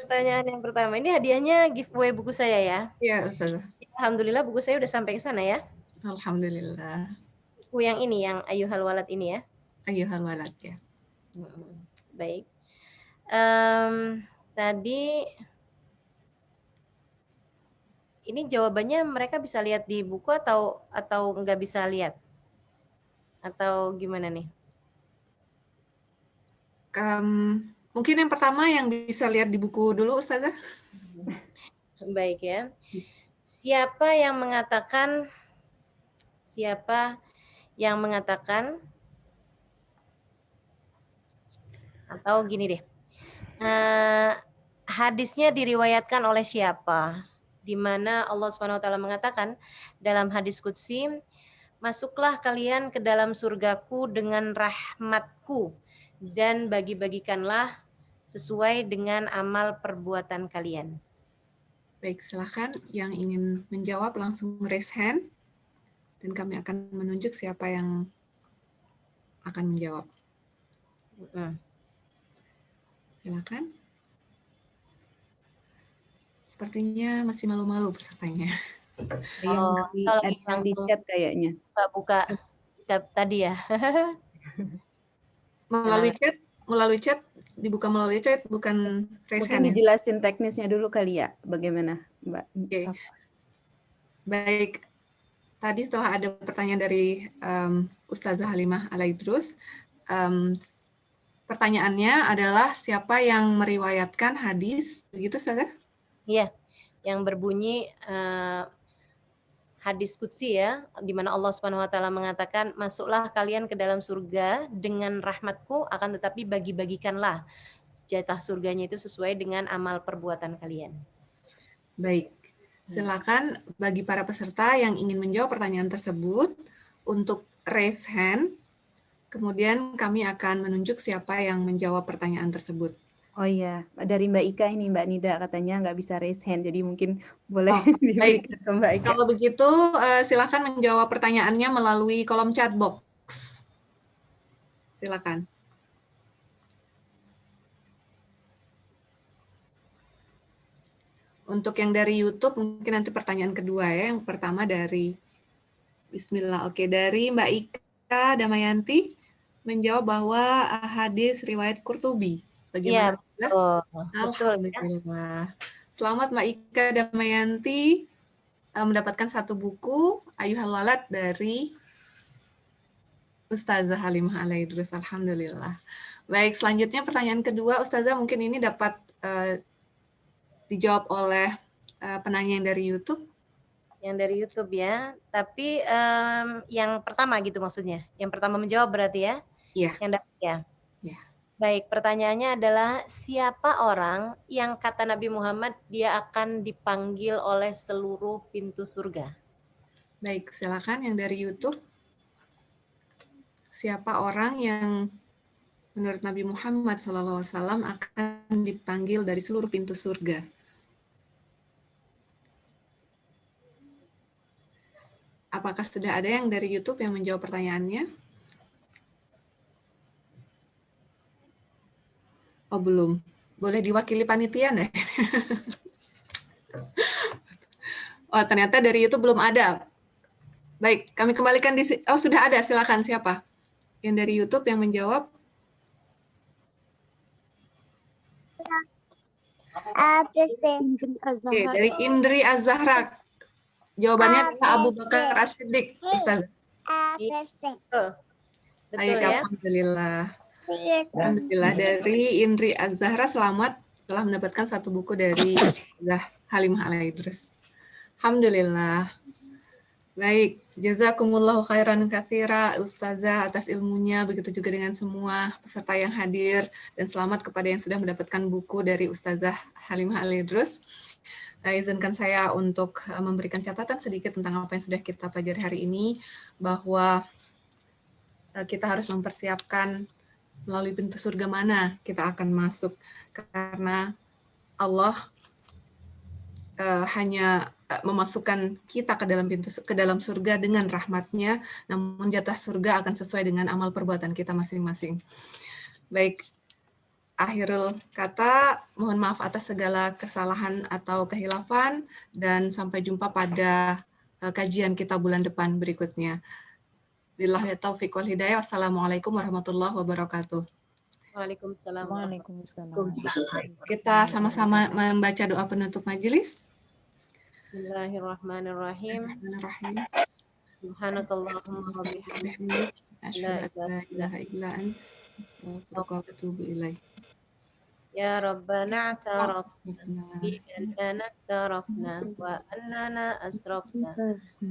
Pertanyaan yang pertama, ini hadiahnya giveaway buku saya ya? Iya, Ustazah. Alhamdulillah buku saya udah sampai ke sana ya? Alhamdulillah. Buku yang ini, yang Ayyuhal Walad ini ya? Ayyuhal Walad ya. Baik. Tadi ini jawabannya mereka bisa lihat di buku atau nggak bisa lihat? Atau gimana nih? Mungkin yang pertama yang bisa lihat di buku dulu, Ustazah. Baik ya. Siapa yang mengatakan atau gini deh. Hadisnya diriwayatkan oleh siapa? Di mana Allah Subhanahu wa taala mengatakan dalam hadis qudsi, masuklah kalian ke dalam surgaku dengan rahmatku dan bagi-bagikanlah sesuai dengan amal perbuatan kalian. Baik, silakan yang ingin menjawab langsung raise hand dan kami akan menunjuk siapa yang akan menjawab. Silakan. Sepertinya masih malu-malu pesertanya. Yang di chat kayaknya. Buka tadi ya. Melalui chat, dibuka melalui chat, bukan raise hand. Mungkin dijelasin teknisnya dulu kali ya, bagaimana Mbak? Okay. Baik, tadi setelah ada pertanyaan dari Ustazah Halimah Alaidrus, pertanyaannya adalah siapa yang meriwayatkan hadis, begitu Ustazah? Iya, yang berbunyi hadis qudsi ya, di mana Allah Subhanahu wa taala mengatakan, masuklah kalian ke dalam surga dengan rahmatku, akan tetapi bagi-bagikanlah jatah surganya itu sesuai dengan amal perbuatan kalian. Baik, silakan bagi para peserta yang ingin menjawab pertanyaan tersebut untuk raise hand, kemudian kami akan menunjuk siapa yang menjawab pertanyaan tersebut. Oh iya, dari Mbak Ika ini, Mbak Nida katanya nggak bisa raise hand, jadi mungkin boleh baik. ke Mbak Ika. Kalau begitu, silakan menjawab pertanyaannya melalui kolom chat box. Silakan. Untuk yang dari YouTube, mungkin nanti pertanyaan kedua ya. Yang pertama dari Bismillah. Oke, dari Mbak Ika Damayanti menjawab bahwa hadis riwayat Qurtubi. Bagaimana? Iya, betul. Alhamdulillah. Selamat Mbak Ika Damayanti mendapatkan satu buku Ayyuhal Walad dari Ustazah Halimah Alaidrus. Alhamdulillah. Baik, selanjutnya pertanyaan kedua, Ustazah mungkin ini dapat dijawab oleh penanya yang dari YouTube. Yang dari YouTube ya. Tapi yang pertama gitu maksudnya. Yang pertama menjawab berarti ya? Iya. Yang dapat ya? Iya. Baik, pertanyaannya adalah siapa orang yang kata Nabi Muhammad dia akan dipanggil oleh seluruh pintu surga? Baik, silakan yang dari YouTube. Siapa orang yang menurut Nabi Muhammad SAW akan dipanggil dari seluruh pintu surga? Apakah sudah ada yang dari YouTube yang menjawab pertanyaannya? Oh, belum. Boleh diwakili panitia deh. Oh, ternyata dari YouTube belum ada. Baik, kami kembalikan di... Oh, sudah ada. Silakan, siapa? Yang dari YouTube yang menjawab? Oke, dari Indri Az-Zahra. Jawabannya adalah Abu Bakar As-Siddiq, Ustaz. Betul ya? Alhamdulillah. Alhamdulillah, dari Indri Az-Zahra selamat telah mendapatkan satu buku dari Halimah Al-Idrus. Alhamdulillah. Baik, jazakumullahu khairan katsira Ustazah atas ilmunya, begitu juga dengan semua peserta yang hadir, dan selamat kepada yang sudah mendapatkan buku dari Ustazah Halimah Al-Idrus. Izinkan saya untuk memberikan catatan sedikit tentang apa yang sudah kita pelajari hari ini, bahwa kita harus mempersiapkan melalui pintu surga mana kita akan masuk, karena Allah hanya memasukkan kita ke dalam surga dengan rahmatnya, namun jatah surga akan sesuai dengan amal perbuatan kita masing-masing. Baik, akhirul kata, mohon maaf atas segala kesalahan atau kehilafan, dan sampai jumpa pada kajian kita bulan depan berikutnya. Billahi taufiq wal hidayah. Wassalamualaikum warahmatullahi wabarakatuh. Waalaikumsalam. Kita sama-sama membaca doa penutup majelis. Bismillahirrahmanirrahim. Bismillahirrahmanirrahim. Subhanakallahumma wa bihamdika Asyhadu an la ilaha illa anta astaghfiruka wa atubu ilaik. Ya Rabbana a'tarafna bi annana tarafna wa annana asrafna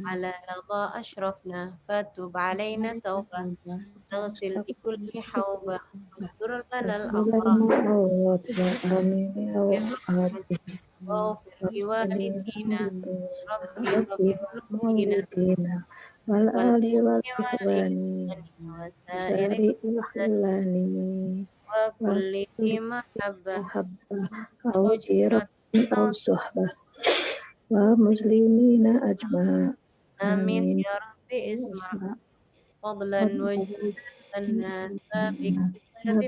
ala lada ashrafna fatub alaina tawbah taghsil bi kulli hawbah wastur lana al-awraq واغفر لوالدينا ربي واغفر لوالدينا والآل والإخوان وسائر الإخوان وكل ذي محبة أو جيرة أو صحبة ومسلمين أجمع آمين يا رب اسمع فضلا وجودا لنا سابق منا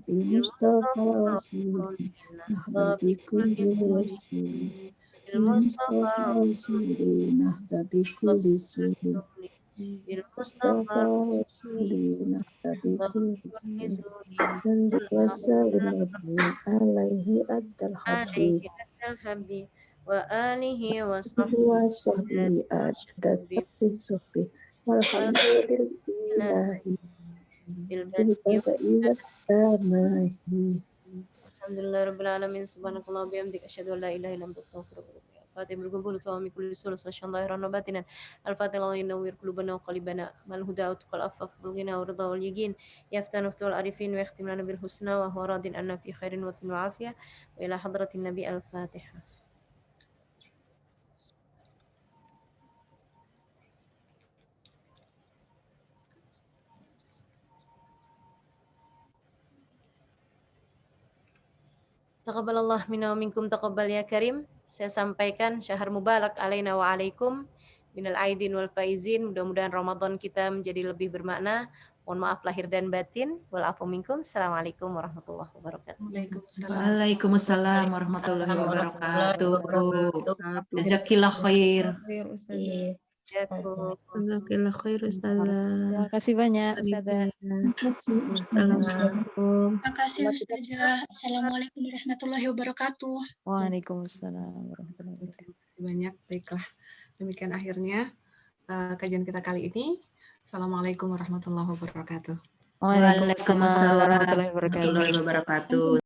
بالمصطفى رسول نهضى بكل رسول بالمصطفى رسول نهضى بكل رسول بالمصطفى رسول نهضى بكل رسول صل وسلم ربي عليه أدى الحبيب وآله وصحبه أدى صحبه والحمد لله بالبدء والتمام. Alhamdulillah rabbil alamin subhanakallah bihamdik asyhadu an la ilaha illa anta astaghfiruka wa atubu ilaik. Fatih berkumpul tuh min kulli sulus asyhadu an la batinan. Al-Fatihah la yanwir qulubana wa qalibana mal huda utqal affaf bulghina wa ridha wal yaqin yaftanu ftul arifin wa yakhtim lana bil husna wa huwa radin anna fi khairin wa afiyah wa ila hadratin nabi al-Fatihah. Taqabbalallah minna wa minkum taqabbal ya karim. Saya sampaikan syahr mubarak alaina wa alaikum minal aidin wal faizin. Mudah-mudahan Ramadan kita menjadi lebih bermakna. Mohon maaf lahir dan batin. Walafu minkum. Assalamualaikum warahmatullahi wabarakatuh. Waalaikumsalam warahmatullahi wabarakatuh. Jazakillah khair. Jazakallah khair Ustazah. Terima kasih banyak Ustazah. Assalamualaikum. Terima kasih Ustazah. Assalamualaikum warahmatullahi wabarakatuh. Waalaikumsalam warahmatullahi wabarakatuh. Terima kasih banyak. Baiklah, demikian akhirnya kajian kita kali ini. Assalamualaikum warahmatullahi wabarakatuh. Waalaikumsalam warahmatullahi wabarakatuh.